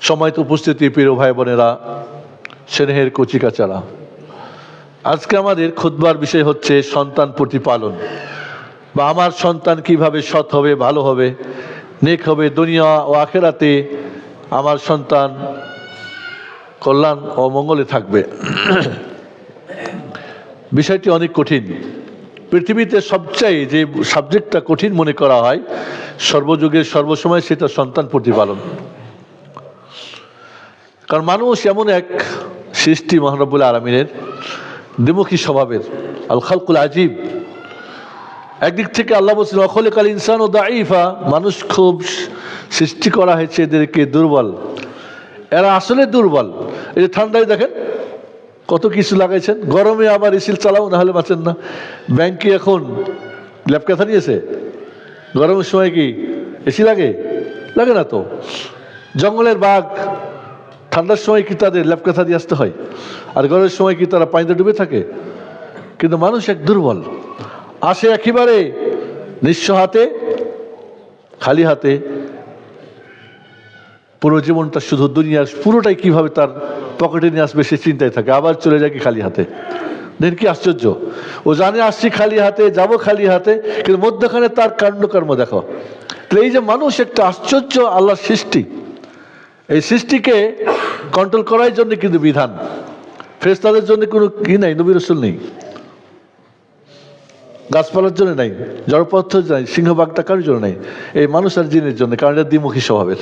সম্মানিত উপস্থিতি, প্রিয় ভাই বোনেরা, স্নেহের কচিকাচারা, আজকে আমাদের খুতবার বিষয় হচ্ছে সন্তান প্রতিপালন, বা আমার সন্তান কিভাবে সৎ হবে, ভালো হবে, নেক হবে, দুনিয়া ও আখেরাতে আমার সন্তান কল্যাণ ও মঙ্গলে থাকবে। বিষয়টি অনেক কঠিন। পৃথিবীতে সবচেয়ে যে সাবজেক্টটা কঠিন মনে করা হয় সর্বযুগের সর্বসময়, সেটা সন্তান প্রতিপালন। কারণ মানুষ এমন এক সৃষ্টি মহান রব্বুল আলামিনের, দ্বিমুখী স্বভাবের, আল খালকুল আজীব। একদিক থেকে আল্লাহ বলছেন ওয়াখলাকাল ইনসানা দাঈফা, মানুষ খুব সৃষ্টি করা হয়েছে এদেরকে দুর্বল। এরা আসলে দুর্বল। এই যে ঠান্ডায় দেখেন কত কিছু লাগাইছেন, গরমে আবার এসি চালাও, না হলে বাঁচেন না। ব্যাংকে এখন ল্যাপ কাঁথা নিয়েছে, গরমের সময় কি এসি লাগে? লাগে না তো। জঙ্গলের বাঘ ঠান্ডার সময় কি তাদের ল্যাপ কাঁথা দিয়ে আসতে হয়? আর গরমের সময় কি তারা পানিতে ডুবে থাকে? কিন্তু মানুষ এক দুর্বল, আসে একেবারে নিঃস্ব হাতে, খালি হাতে। পুরো জীবনটা শুধু দুনিয়ার পুরোটাই কিভাবে তার পকেটে নিয়ে আসবে সে চিন্তায় থাকে, আবার চলে যায় কি খালি হাতে। দেখেন কি আশ্চর্য, ও জানে আসছি খালি হাতে, যাব খালি হাতে, কিন্তু মধ্যখানে তার কাণ্ডকর্ম দেখো। তাহলে এই যে মানুষ একটা আশ্চর্য আল্লাহর সৃষ্টি, এই সৃষ্টিকে কন্ট্রোল করার জন্য কিন্তু বিধান। ফেরেশতাদের জন্য কোনো কি নাই, নবী রাসূল নেই, গাছপালার জন্য নাই, জড়পদার্থ নাই, সিংহবাগটা কারোর জন্য নাই, এই মানুষ আর জিনের জন্য, কারণ এটা দ্বিমুখী স্বভাবের।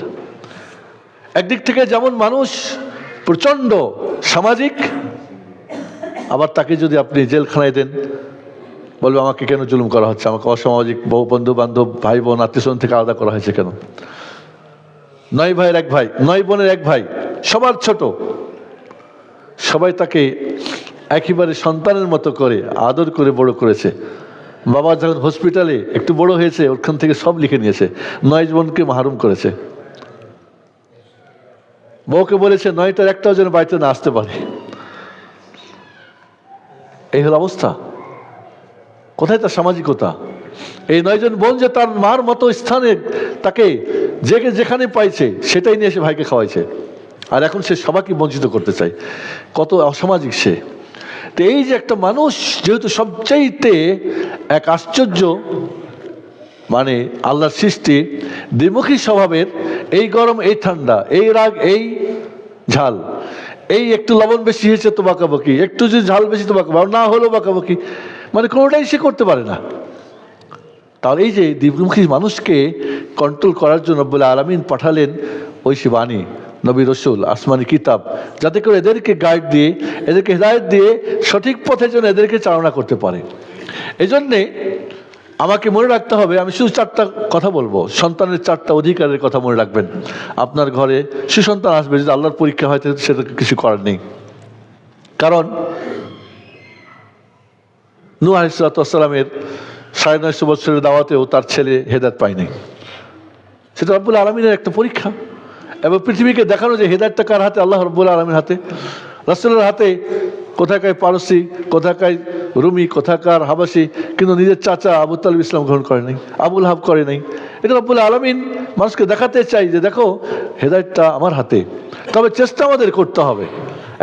একদিক থেকে যেমন মানুষ প্রচন্ড সামাজিক, আবার তাকে যদি আপনি জেলখানায় দেন, বলবে আমাকে কেন জুলুম করা হচ্ছে, আমাকে অসামাজিক, বউ বন্ধু বান্ধব ভাই বোন আত্মীয়স্বজন থেকে আলাদা করা হয়েছে কেন? 9 ভাইয়ের 1 ভাই, 9 বোনের 1 ভাই, সবার ছোট, সবাই তাকে একেবারে সন্তানের মতো করে আদর করে বড় করেছে। বাবা যখন হসপিটালে একটু বড় হয়েছে, ওখান থেকে সব লিখে নিয়েছে, 9 বোনকে মাহরুম করেছে। বউকে বলেছে 9টার একটাও যেন বাড়িতে না আসতে পারে। এই হলো অবস্থা। কোথায় তার সামাজিকতা? এই 9 জন বোন যে তার মার মতো স্থানে তাকে যেখানে পাইছে সেটাই নিয়ে এসে ভাইকে খাওয়াইছে, আর এখন সে সবাইকে বঞ্চিত করতে চায়। কত অসামাজিক সে! তো এই যে একটা মানুষ যেহেতু সবচাইতে এক আশ্চর্য, মানে আল্লাহর সৃষ্টি, দ্বিমুখী স্বভাবের, এই গরম, এই ঠান্ডা, এই রাগ, এই ঝাল, এই একটু লবণ বেশি হয়েছে তো বাঁকাবাকি, একটু যদি ঝাল বেশি তো বাঁকাবাকি, না হলেও বাঁকাবাকি, মানে কোনোটাই সে করতে পারে না। তাহলে এই যে দ্বিমুখী মানুষকে কন্ট্রোল করার জন্য বলে আলামিন পাঠালেন ঐশী বাণী, নবী রসুল, আসমানি কিতাব, যাতে করে এদেরকে গাইড দিয়ে, এদেরকে হেদায়েত দিয়ে সঠিক পথে যেন এদেরকে চালনা করতে পারে। এই জন্যে আমাকে মনে রাখতে হবে, আমি শুধু 4টা কথা বলবো, সন্তানের 4টা অধিকারের কথা মনে রাখবেন। আপনার ঘরে সুসন্তান আসবে, যদি আল্লাহর পরীক্ষা হয় সেটা কিছু করার নেই। কারণ নূহ আলাইহিস সালামের 950 বছরের দাওয়াতেও তার ছেলে হেদায়েত পায়নি। সেটা রব্বুল আলামিনের একটা পরীক্ষা, এবং পৃথিবীকে দেখানো যে হেদায়েতটা কার হাতে? আল্লাহ রব্বুল আলামিনের হাতে, রাসূলের হাতে। কোথাকার পারসি, কোথাকার রুমি, কোথাকার হাবাসি, কিন্তু নিজের চাচা আবু তালিব ইসলাম গ্রহণ করে নাই, আবুল হাব করে নাই। এটা রব্বুল আলামিন মানুষকে দেখাতে চাই যে দেখো হেদায়েতটা আমার হাতে। তবে চেষ্টা আমাদের করতে হবে।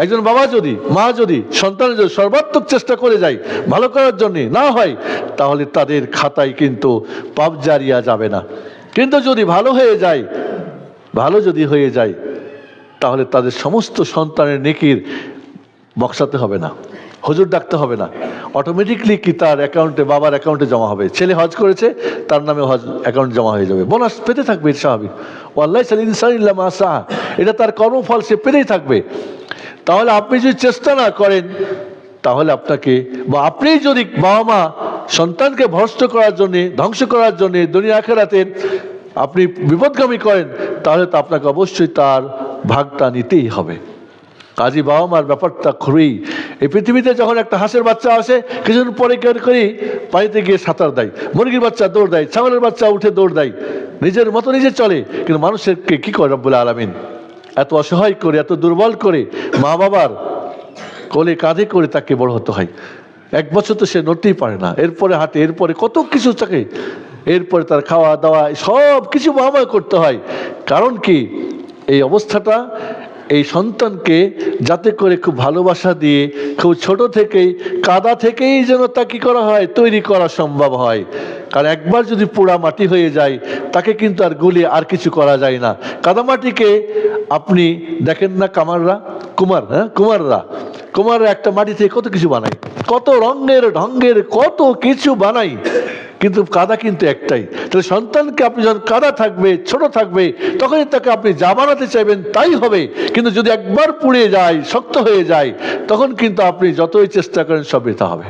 একজন বাবা যদি, মা যদি সন্তানের যদি সর্বাত্মক চেষ্টা করে যায় ভালো করার জন্য, না হয় তাহলে তাদের খাতায় কিন্তু পাপ জারিয়া যাবে না। কিন্তু যদি ভালো হয়ে যায়, ভালো যদি হয়ে যায়, তাহলে তাদের সমস্ত সন্তানের নেকির বক্সাতে হবে না, হুজুর ডাকতে হবে না, অটোমেটিকলি কি তার অ্যাকাউন্টে, বাবার অ্যাকাউন্টে জমা হবে। ছেলে হজ করেছে, তার নামে হজ অ্যাকাউন্ট জমা হয়ে যাবে, বোনাস পেতে থাকবে, স্বাভাবিক। ওয়াল্লাহি সাল ইনসান ইল্লা মা সাআ, এটা তার কর্মফল, সে পেতেই থাকবে। তাহলে আপনি যদি চেষ্টা না করেন, তাহলে আপনাকে, বা আপনি যদি বাবা মা সন্তানকে ভ্রষ্ট করার জন্যে, ধ্বংস করার জন্যে, দুনিয়া আখিরাতের আপনি বিপদগামী করেন, তাহলে তো আপনাকে অবশ্যই তার ভাগটা নিতেই হবে। কাজী বাবা মার ব্যাপারটা খুবই, এই পৃথিবীতে যখন একটা হাঁসের বাচ্চা আসে, কিছুদিন পরে করি পানিতে গিয়ে সাঁতার দেয়, মুরগির বাচ্চা দৌড় দেয়, ছাগলের বাচ্চা উঠে দৌড় দেয়, নিজের মতো নিজে চলে। কিন্তু মানুষেরকে কি করে রব্বুল আলামিন? এত অসহায় করে, এত দুর্বল করে, মা বাবার কোলে কাঁধে করে তাকে বড় হতে হয়। 1 বছর তো সে নড়তেই পারে না, এরপরে হাঁটে, এরপরে কত কিছু থাকে, এরপরে তার খাওয়া দাওয়া সব কিছু বাবা করতে হয়। কারণ কি? এই অবস্থাটা এই সন্তানকে যাতে করে খুব ভালোবাসা দিয়ে খুব ছোট থেকেই কাদা থেকেই যেন তা কি করা হয়, তৈরি করা সম্ভব হয়। কারণ একবার যদি পোড়া মাটি হয়ে যায় তাকে কিন্তু আর গুলিয়ে আর কিছু করা যায় না। কাদামাটিকে আপনি দেখেন না কুমাররা একটা মাটি থেকে কত কিছু বানায়, কত রঙের ঢঙ্গের কত কিছু বানাই, কিন্তু কাদা কিন্তু একটাই। তাহলে সন্তানকে আপনি যখন কাদা থাকবে, ছোট থাকবে, তখনই তাকে আপনি যা বানাতে চাইবেন তাই হবে। কিন্তু যদি একবার পুড়ে যায়, শক্ত হয়ে যায়, তখন কিন্তু আপনি যতই চেষ্টা করেন সব বৃথা হবে।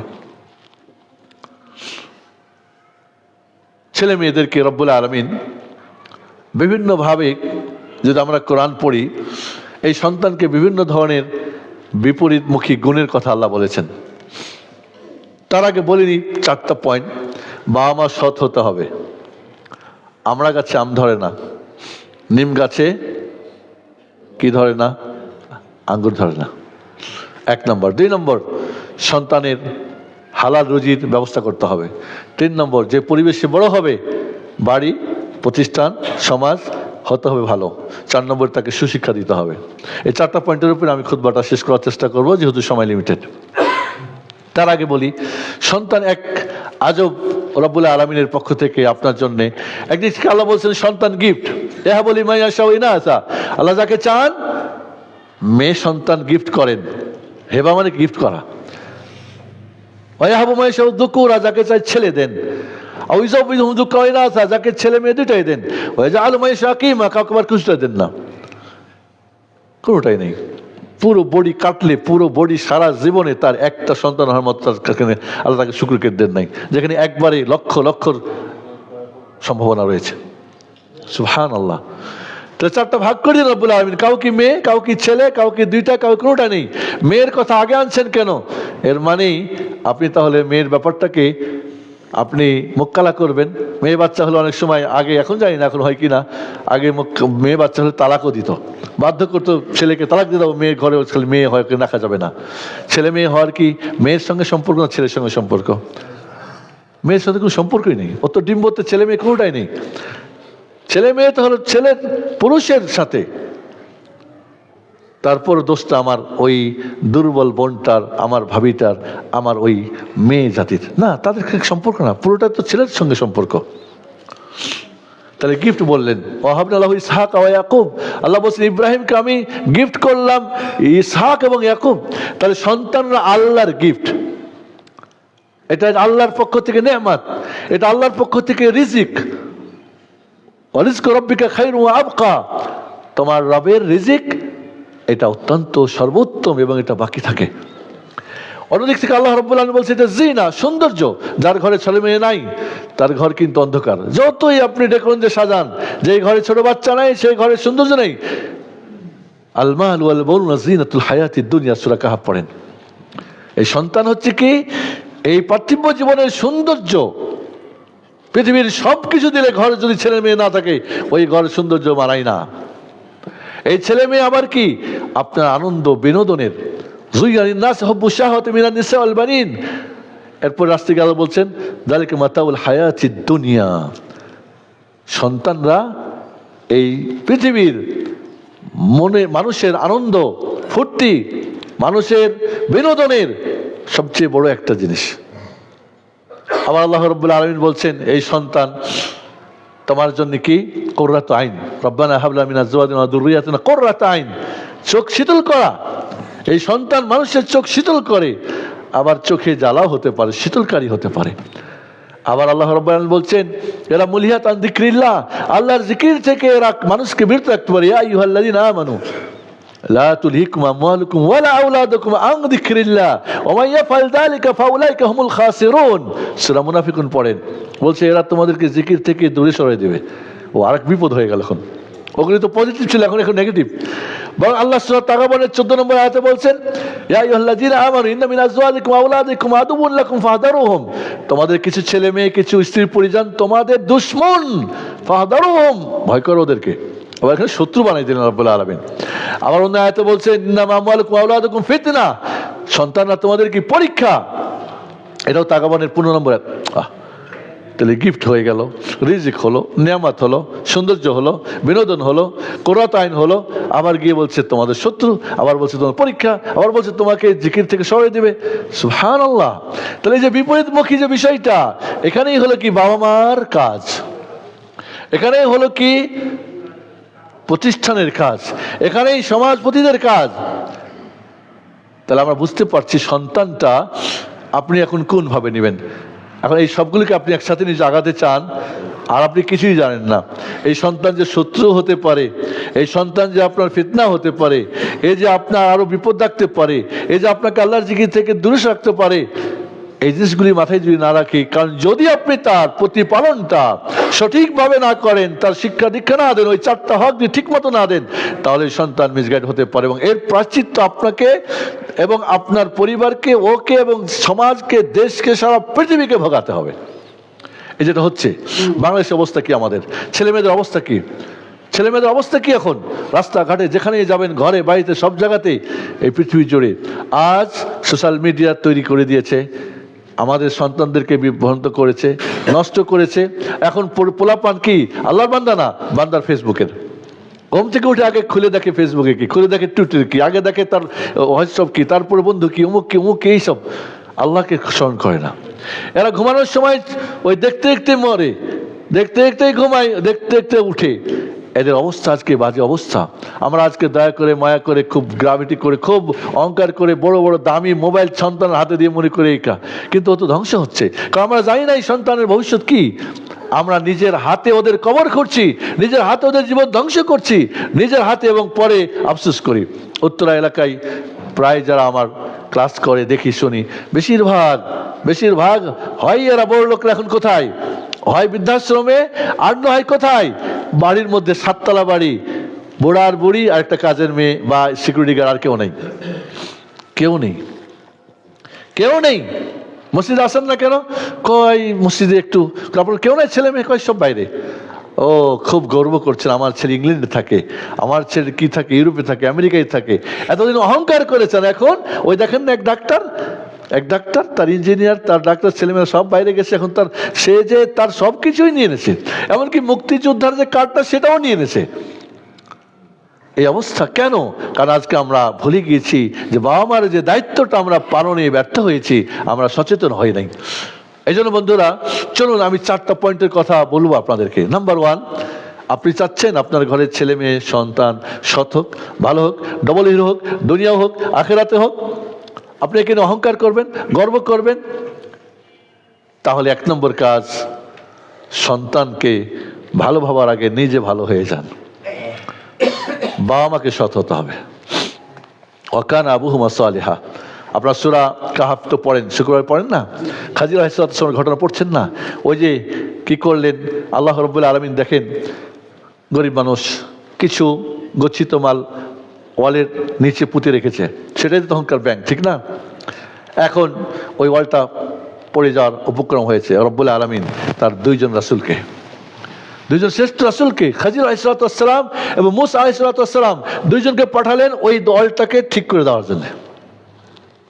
ছেলে মেয়েদেরকে রব্বুল আলামিন বিভিন্নভাবে, যদি আমরা কোরআন পড়ি, এই সন্তানকে বিভিন্ন ধরনের বিপরীতমুখী গুণের কথা আল্লাহ বলেছেন। তার আগে বলিনি 4টা পয়েন্ট। বাবা মা সৎ হতে হবে। আমরা গাছে আম ধরে না, নিম গাছে কি ধরে না, আঙ্গুর ধরে না, 1 নম্বর। 2 নম্বর, সন্তানের হালাল রুজির ব্যবস্থা করতে হবে। 3 নম্বর, যে পরিবেশে বড় হবে, বাড়ি, প্রতিষ্ঠান, সমাজ হতে হবে ভালো। 4 নম্বর, তাকে সুশিক্ষা দিতে হবে। এই 4টা পয়েন্টের উপরে আমি খুতবাটা শেষ করার চেষ্টা করব, যেহেতু সময় লিমিটেড। তার আগে বলি, সন্তান এক আজব রব্বুল আলামিনের পক্ষ থেকে আপনার জন্য একদিন থেকে আল্লাহ বলছেন সন্তান গিফট। এহা বলি মাইয়া শাওইনা আসা, আল্লাহ যাকে চান মেয়ে সন্তান গিফট করেন। হেবা মানে গিফট করা। ওয়াহাবু মাইয়া শাউ যুকুরা, যাকে চাই ছেলে দেন। আউইজাবিহুম যুকাইনা আসা, যাকে ছেলে মেয়ে দুটাই দেন। ওয়াজআলু মাইয়া শাকিমা, কাউকে আবার খুশটা দেন না, কোনোটাই নেই। পুরো বডি কাটলে, পুরো বডি সারা জীবনে তার একটা সন্তান হওয়ার মতো আল্লাহ তাকে শুকর দেন নাই, যেখানে একবারে লক্ষ লক্ষর সম্ভাবনা রয়েছে। সুবহানাল্লাহ। তো 4টা ভাগ করে দিন রব্বুল আলামিন, কাউকে মেয়ে, কাউকে ছেলে, কাউকে 2টা, কাউকে কোনোটা নেই। মেয়ের কথা আগে আনছেন কেন? এর মানেই আপনি তাহলে মেয়ের ব্যাপারটাকে আপনি মোক্কালা করবেন। মেয়ে বাচ্চা হলে অনেক সময় আগে, এখন জানি না এখন হয় কি না, আগে মেয়ে বাচ্চা হলে তালাকও দিত, বাধ্য করতো ছেলেকে তালাক দিয়ে দাও, মেয়ের ঘরে খালি মেয়ে হয়, রাখা যাবে না। ছেলে মেয়ে হওয়ার কি মেয়ের সঙ্গে সম্পর্ক না ছেলের সঙ্গে সম্পর্ক? মেয়ের সাথে কোনো সম্পর্কই নেই। ও তো ডিম্বতে ছেলে মেয়ে কোনোটাই নেই। ছেলে মেয়ে তো হলো ছেলের পুরুষের সাথে। তারপর দোষটা আমার ওই দুর্বল বোনটার, আমার ভাবিটার, আমার ওই মেয়ে জাতির না, তাদের সম্পর্ক না, পুরোটা তো ছেলের সঙ্গে সম্পর্ক। তাহলে গিফট বললেন, ওয়াহাবনা লাহু ইসহাক ওয়া ইয়াকুব, আল্লাহ বলছেন ইব্রাহিমকে আমি গিফট করলাম ইসহাক এবং ইয়াকুব। তাহলে সন্তানরা আল্লাহর গিফট, এটা আল্লাহর পক্ষ থেকে নেয়ামত, এটা আল্লাহর পক্ষ থেকে রিজিক। ওয়া রিজকু রাব্বিকা খায়রুন ওয়া আবকা, তোমার রবের রিজিক এটা অত্যন্ত সর্বোত্তম এবং এটা বাকি থাকে। অন্যদিক থেকে আল্লাহ রাব্বুল আলামিন বলছে এটা জিনা, সৌন্দর্য। যার ঘরে ছেলে মেয়ে নাই তার ঘর কিন্তু অন্ধকার। যতই আপনি ডেকোরেশন সাজান, যেই ঘরে ছোট বাচ্চা নাই সেই ঘরে সৌন্দর্য নেই। আল মাল ওয়াল বানুনা জিনাতুল হায়াতিদ দুনিয়া, সূরা কাহাফ পড়েন। এই সন্তান হচ্ছে কি এই পার্থিব জীবনের সৌন্দর্য। পৃথিবীর সবকিছু দিলে ঘরে যদি ছেলে মেয়ে না থাকে, ওই ঘরের সৌন্দর্য মানায় না। এই ছেলে মেয়ে আবার কি আপনার আনন্দ বিনোদনের। এরপর রাস্তে গেল বলছেন যালিকা মাতাউল হায়াতিদ দুনিয়া, সন্তানরা এই পৃথিবীর মনে মানুষের আনন্দ ফুর্তি, মানুষের বিনোদনের সবচেয়ে বড় একটা জিনিস। আবার আল্লাহ রাব্বুল আলামিন বলছেন এই সন্তান তোমার জন্য কি কুররাতু আইন, রব্বানা হাব লানা মিন আজওয়াজিনা ওয়া যুররিয়াতিনা কুররাতু আইন, চোখ শীতল করা। এই সন্তান মানুষের চোখ শীতল করে, আবার চোখে জ্বালাও হতে পারে, শীতলকারী হতে পারে। আবার আল্লাহ রাব্বুল আলামিন বলছেন এরা মুলিহাত আন যিকরিল্লাহ, আল্লাহর জিকির থেকে এরা মানুষকে বিরত রাখতে পারে। ইয়া আইয়ুহাল্লাযিনা আমানু লা তুলহিকুম আমওয়ালুকুম ওয়ালা আওলাদুকুম আন যিকরিল্লাহ ওয়া মান ইয়াফআল যালিকা ফাউলাইকা হুমুল খাসিরুন। সূরা মুনাফিকুন পড়েন, বলছে এরা তোমাদেরকে জিকির থেকে দূরে সরিয়ে দেবে। ও আরেক বিপদ হয়ে গেল। এখন ওগুলি তো পজিটিভ ছিল, এখন নেগেটিভ। বরং আল্লাহ সূরা তাগাবনের 14 নম্বর আয়াতে বলছেন ইয়া আইয়ুহাল্লাযিনা আমানু ইন্না মিন আজওয়াজিকুম ওয়া আওলাদিকুম আদুউন লাকুম ফাহদারুহুম, তোমাদের কিছু ছেলে মেয়ে, কিছু স্ত্রী পরিজন তোমাদের দুশমন, ফাহদারুহুম, ভয় করো ওদেরকে। আবার এখানে শত্রু বানাই দিলেন রব্বুল আলামিন। আবার অন্য আয়াতে বলছেন ইন্নামা আমওয়ালুকুম ওয়া আওলাদুকুম ফিতনা, সন্তানরা তোমাদের কি পরীক্ষা। এটাও তাগাবনের 15 নম্বর আয়াত। তাহলে গিফট হয়ে গেল, রিজিক হলো, নিয়ামত হলো, সৌন্দর্য হলো, বিনোদন হলো, কুররাত আইন হলো। আবার গিয়ে বলছে তোমাদের শত্রু, আবার বলছে তোমার পরীক্ষা, আবার বলছে তোমাকে জিকির থেকে সরিয়ে দেবে। সুবহানাল্লাহ। তাহলে এই যে বিপরীতমুখী যে বিষয়টা, এখানেই হলো কি বাবা মার কাজ, এখানেই হলো কি প্রতিষ্ঠানের কাজ, এখানেই সমাজপতিদের কাজ। তাহলে আমরা বুঝতে পারছি সন্তানটা আপনি এখন কোন ভাবে নেবেন। এখন এই সবগুলিকে আপনি একসাথে নিজে আগাতে চান, আর আপনি কিছুই জানেন না। এই সন্তান যে শত্রু হতে পারে, এই সন্তান যে আপনার ফিতনা হতে পারে, এই যে আপনার আরো বিপদ রাখতে পারে, এই যে আপনাকে আল্লাহর জিকির থেকে দূরে রাখতে পারে, এই জিনিসগুলি মাথায় যদি না রাখি, কারণ যদি আপনি তার প্রতিপালনটা সঠিকভাবে না করেন, তার শিক্ষা দীক্ষা না দেন, ওই 4টা হক যদি ঠিক মতো না দেন, তাহলে সন্তান মিসগাইড হতে পারে, এবং এর প্রায়শ্চিত্ত আপনাকে এবং আপনার পরিবারকে, ওকে এবং সমাজকে, দেশকে, সারা পৃথিবীকে ভোগাতে হবে। এই যেটা হচ্ছে বাংলাদেশের অবস্থা কি, আমাদের ছেলেমেয়েদের অবস্থা কি, ছেলেমেয়েদের অবস্থা কি এখন রাস্তাঘাটে যেখানেই যাবেন, ঘরে বাড়িতে, সব জায়গাতেই, এই পৃথিবী জুড়ে আজ সোশ্যাল মিডিয়া তৈরি করে দিয়েছে, আমাদের সন্তানদেরকে বিভ্রান্ত করেছে, নষ্ট করেছে। এখন পোলাপান কি আল্লাহর বান্দা না, বান্দার ফেসবুকের। ঘুম থেকে উঠে আগে খুলে দেখে ফেসবুকে কি, খুলে দেখে টুইটার কি, আগে দেখে তার হোয়াটসঅ্যাপ কি, তারপরে বন্ধু কি, অমুক কি, অমুক কি, এইসব। আল্লাহকে স্মরণ করে না। এরা ঘুমানোর সময় ওই দেখতে দেখতে মরে, দেখতে দেখতেই ঘুমায়, দেখতে দেখতে উঠে। এদের অবস্থা আজকে বাজে অবস্থা। আমরা আজকে দয়া করে, মায়া করে, খুব গ্রাভিটি করে, খুব অহংকার করে বড় বড় দামি মোবাইল সন্তানের হাতে দিয়ে মনে করে এইকা, কিন্তু ও তো ধ্বংস হচ্ছে। কারণ আমরা জানি না এই সন্তানের ভবিষ্যৎ কি। আমরা নিজের হাতে ওদের কবর করছি, নিজের হাতে ওদের জীবন ধ্বংস করছি, নিজের হাতে, এবং পরে আফসোস করি। উত্তরা এলাকায় প্রায় যারা আমার ক্লাস করে দেখি, শুনি, বেশিরভাগ হয় এরা বড় লোকরা এখন কোথায়, হয় বৃদ্ধাশ্রমে, আর নয় কোথায় বাড়ির মধ্যে 7 তলা বাড়ি, বুড়ার বুড়ি আর একটা কাজের মেয়ে বা সিকিউরিটি গার্ড, আর কেউ নেই। মসজিদে আসেন না কেন, কয় মসজিদে একটু, তারপর কেউ নাই, ছেলে মেয়ে কয় সব বাইরে। ও খুব গর্ব করছেন, আমার ছেলে ইংল্যান্ডে থাকে, আমার ছেলে কি থাকে, ইউরোপে থাকে, আমেরিকায় থাকে। এতদিন অহংকার করেছেন, এখন ওই দেখেন না এক ডাক্তার, তার ইঞ্জিনিয়ার, তার ডাক্তার, ছেলেমেয়েরা সব বাইরে গেছে। এখন সে যে তার সব কিছুই নিয়ে এনেছে, এমনকি মুক্তিযোদ্ধার যে কার্ডটা সেটাও নিয়ে এনেছে। এই অবস্থা কেন? কারণ আজকে আমরা ভুলে গিয়েছি যে বাবা মার যে দায়িত্বটা আমরা পালনে ব্যর্থ হয়েছি, আমরা সচেতন হই নাই। এই জন্য বন্ধুরা, চলুন আমি 4টা পয়েন্টের কথা বলবো আপনাদেরকে। নাম্বার 1, আপনি চাচ্ছেন আপনার ঘরের ছেলে মেয়ে সন্তান সৎ হোক, ভালো হোক, ডবল হিরো হোক, দুনিয়াও হোক, আখেরাতে হোক, আপনি এখানে অহংকার করবেন, গর্ব করবেন, তাহলে 1 নম্বর কাজ, সন্তানকে ভালো ভাবার আগে নিজে ভালো হয়ে যান। বাবা মাকে সৎ হতে হবে। ওয়াকানা আবুহুমা সালিহা। আপনার সূরা কাহাফ তো পড়েন, শুক্রবার পড়েন না, খাজির আলাইহিস সালামের ঘটনা পড়ছেন না? ওই যে কি করলেন আল্লাহ রাব্বুল আলামিন, দেখেন গরিব মানুষ কিছু গচ্ছিত মাল ওয়ালের নিচে পুঁতে রেখেছে, সেটাই তো তখনকার ব্যাংক, ঠিক না? এখন ওই ওয়ালটা পড়ে যাওয়ার উপক্রম হয়েছে। রব্বুল আলামিন তার 2 জন রাসূলকে, 2 জন শ্রেষ্ঠ রাসূলকে, খাজির আলাইহিস সালাম এবং মূসা আলাইহিস সালাম, 2 জনকে পাঠালেন ওই ওয়ালটাকে ঠিক করে দেওয়ার জন্য।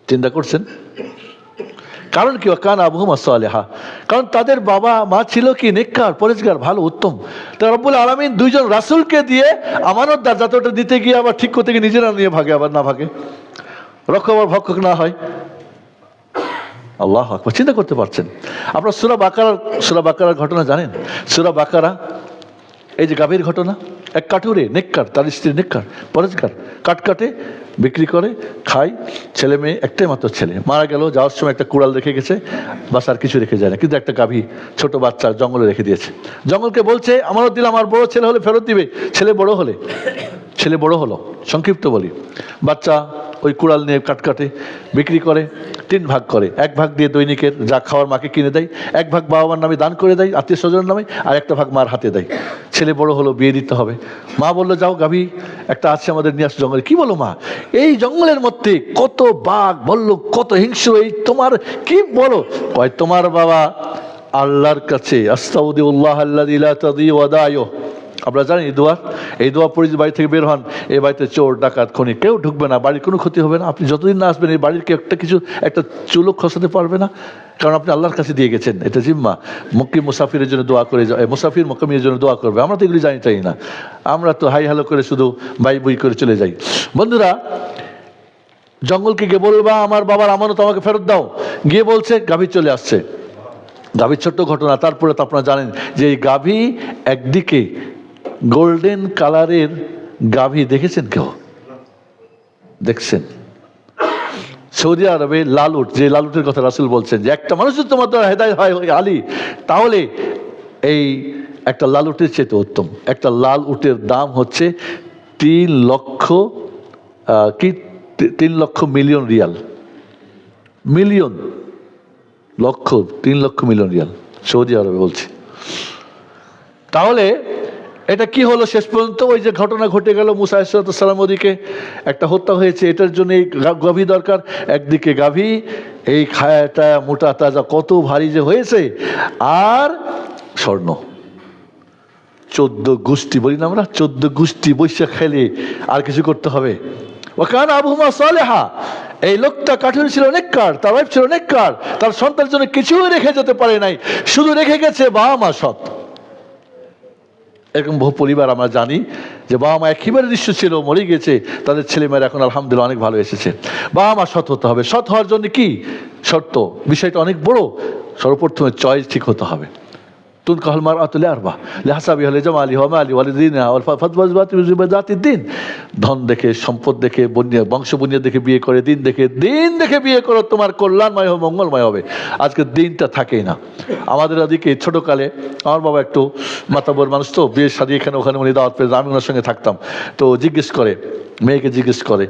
চিন্তা করছেন কারণ কি? কান আবুহুমা সালিহা, কারণ তাদের বাবা মা ছিল কি নেককার, পরেজগার, ভালো, উত্তম। তা রব্বুল আলামিন 2 জন রাসূলকে দিয়ে আমানতদার, যাতে ওটা দিতে গিয়ে আবার ঠিক করতে গিয়ে নিজেরা নিয়ে ভাগে, আবার না ভাগে, রক্ষক আর ভক্ষক না হয়। আল্লাহু আকবার। চিন্তা করতে পারছেন? আপনারা সূরা বাকারার ঘটনা জানেন? সূরা বাকারা, এই যে গাভীর ঘটনা, এক কাঠুরে নেককার, তার স্ত্রী নেককার, পরেজগার, কাটে বিক্রি করে, খায়, ছেলে মেয়ে, একটাই মাত্র ছেলে, মারা গেল, যাওয়ার সময় একটা কুড়াল রেখে গেছে, বাস আর কিছু রেখে যায় না, কিন্তু একটা গাভী ছোট বাচ্চা জঙ্গলে রেখে দিয়েছে। জঙ্গলকে বলছে আমানত দিলাম, আমার বড় ছেলে হলে ফেরত দিবে। ছেলে বড় হলো, সংক্ষিপ্ত বলি, বাচ্চা ওই কুড়াল নিয়ে কাটে বিক্রি করে, 3 ভাগ করে। 1 ভাগ দিয়ে দৈনিকের যা খাওয়ার মাকে কিনে দেয়, 1 ভাগ বাবা মার নামে দান করে দেয়, আত্মীয় স্বজনের নামে, আর 1টা ভাগ মার হাতে দেয়। ছেলে বড় হলো, বিয়ে দিতে হবে। মা বললো যাও গাভী একটা আছে আমাদের নিয়ে আসো জঙ্গলে। কি বলো মা? এই জঙ্গলের মধ্যে কত বাঘ ভাল্লুক, কত হিংস্র, এই তোমার কি বলো? কয় তোমার বাবা আল্লাহর কাছে আস্তাউদিউল্লাহ আল্লাযী লা তাযী ওয়াদায়ু, আমরা জানি এই দোয়া পড়ে যদি বাড়ি থেকে বের হন, এই বাড়িতে চোর ডাকাত খনি কেউ ঢুকবে না, বাড়ির কোনো ক্ষতি হবে না। আপনি যতদিন না আসবেন এই বাড়ির কেউ একটা চুলো খসাতে পারবে না, কারণ আপনি আল্লাহর কাছে দিয়ে গেছেন, এটা জিম্মা। মক্কি মুসাফিরের জন্য দোয়া করে, মুসাফির মক্কামির জন্য দোয়া করবে। আমরা তো এগুলি জানি চাই না, আমরা তো হাই হ্যালো করে শুধু বাই বই করে চলে যাই। বন্ধুরা, জঙ্গলকে গিয়ে বলবা আমার বাবার আমানত আমাকে ফেরত দাও, গিয়ে বলছে, গাভী চলে আসছে। গাভীর ছোট্ট ঘটনা। তারপরে তো আপনারা জানেন যে এই গাভী একদিকে গোল্ডেন কালারের গাভী দেখেছেন কেউ? দেখছেন? সৌদি আরবে লাল উট, যে লাল উটের কথা রাসূল বলছেন যে একটা মানুষ যদি তোমার দ্বারা হেদায়েত হয় আলী, তাহলে এই একটা লাল উটের চেয়ে উত্তম। একটা লাল উটের দাম হচ্ছে 3 লক্ষ মিলিয়ন রিয়াল। মিলিয়ন লক্ষ, 3 লক্ষ মিলিয়ন রিয়াল, সৌদি আরবে বলছি। তাহলে এটা কি হলো শেষ পর্যন্ত? ওই যে ঘটনা ঘটে গেল, মুসা আলাইহিস সালাম ওদিকে একটা হত্যা হয়েছে, এটার জন্য এই গাভী দরকার। একদিকে গাভী, এই খায়াটা মোটা তাজা কত ভারী যে হয়েছে, আর স্বর্ণ। 14 গোষ্ঠী বলি না আমরা, 14 গোষ্ঠী বৈশাখ খেলে আর কিছু করতে হবে। ওয়াকানা আবুহুমা সালেহা, এই লোকটা কাঠুর ছিল নেককার, তার ওয়াইফ ছিল নেককার, তার সন্তানের জন্য কিছুই রেখে যেতে পারে নাই, শুধু রেখে গেছে বাবা মা সৎ। এরকম বহু পরিবার আমরা জানি যে বাবা মা একেবারে নিঃস্ব ছিল, মরে গেছে, তাদের ছেলেমেয়েরা এখন আলহামদুলিল্লাহ অনেক ভালো এসেছে। বাবা মা সৎ হতে হবে। সৎ হওয়ার জন্য কি শর্ত? বিষয়টা অনেক বড়। সর্বপ্রথমে চয়েস ঠিক হতে হবে। তুনকাহুল মারআতু লিআরবা লিহাসাবিহা লিজামালিহা ওয়া মালিহা ওয়া লিদীনিহা ওয়াল ফাতওয়াতিদ্দিন। ধন দেখে, সম্পদ দেখে, বংশ বুনিয়াদ দেখে বিয়ে করে, দিন দেখে বিয়ে করো, তোমার কল্যাণময় হবে, মঙ্গলময় হবে। আজকে দিনটা থাকেই না আমাদের ওদিকে। ছোটকালে আমার বাবা একটু মাতাবর মানুষ, তো বিয়ে শাদী এখানে ওখানে উনি দাওয়াত পেয়ে, আমি ওনার সঙ্গে থাকতাম। তো মেয়েকে জিজ্ঞেস করে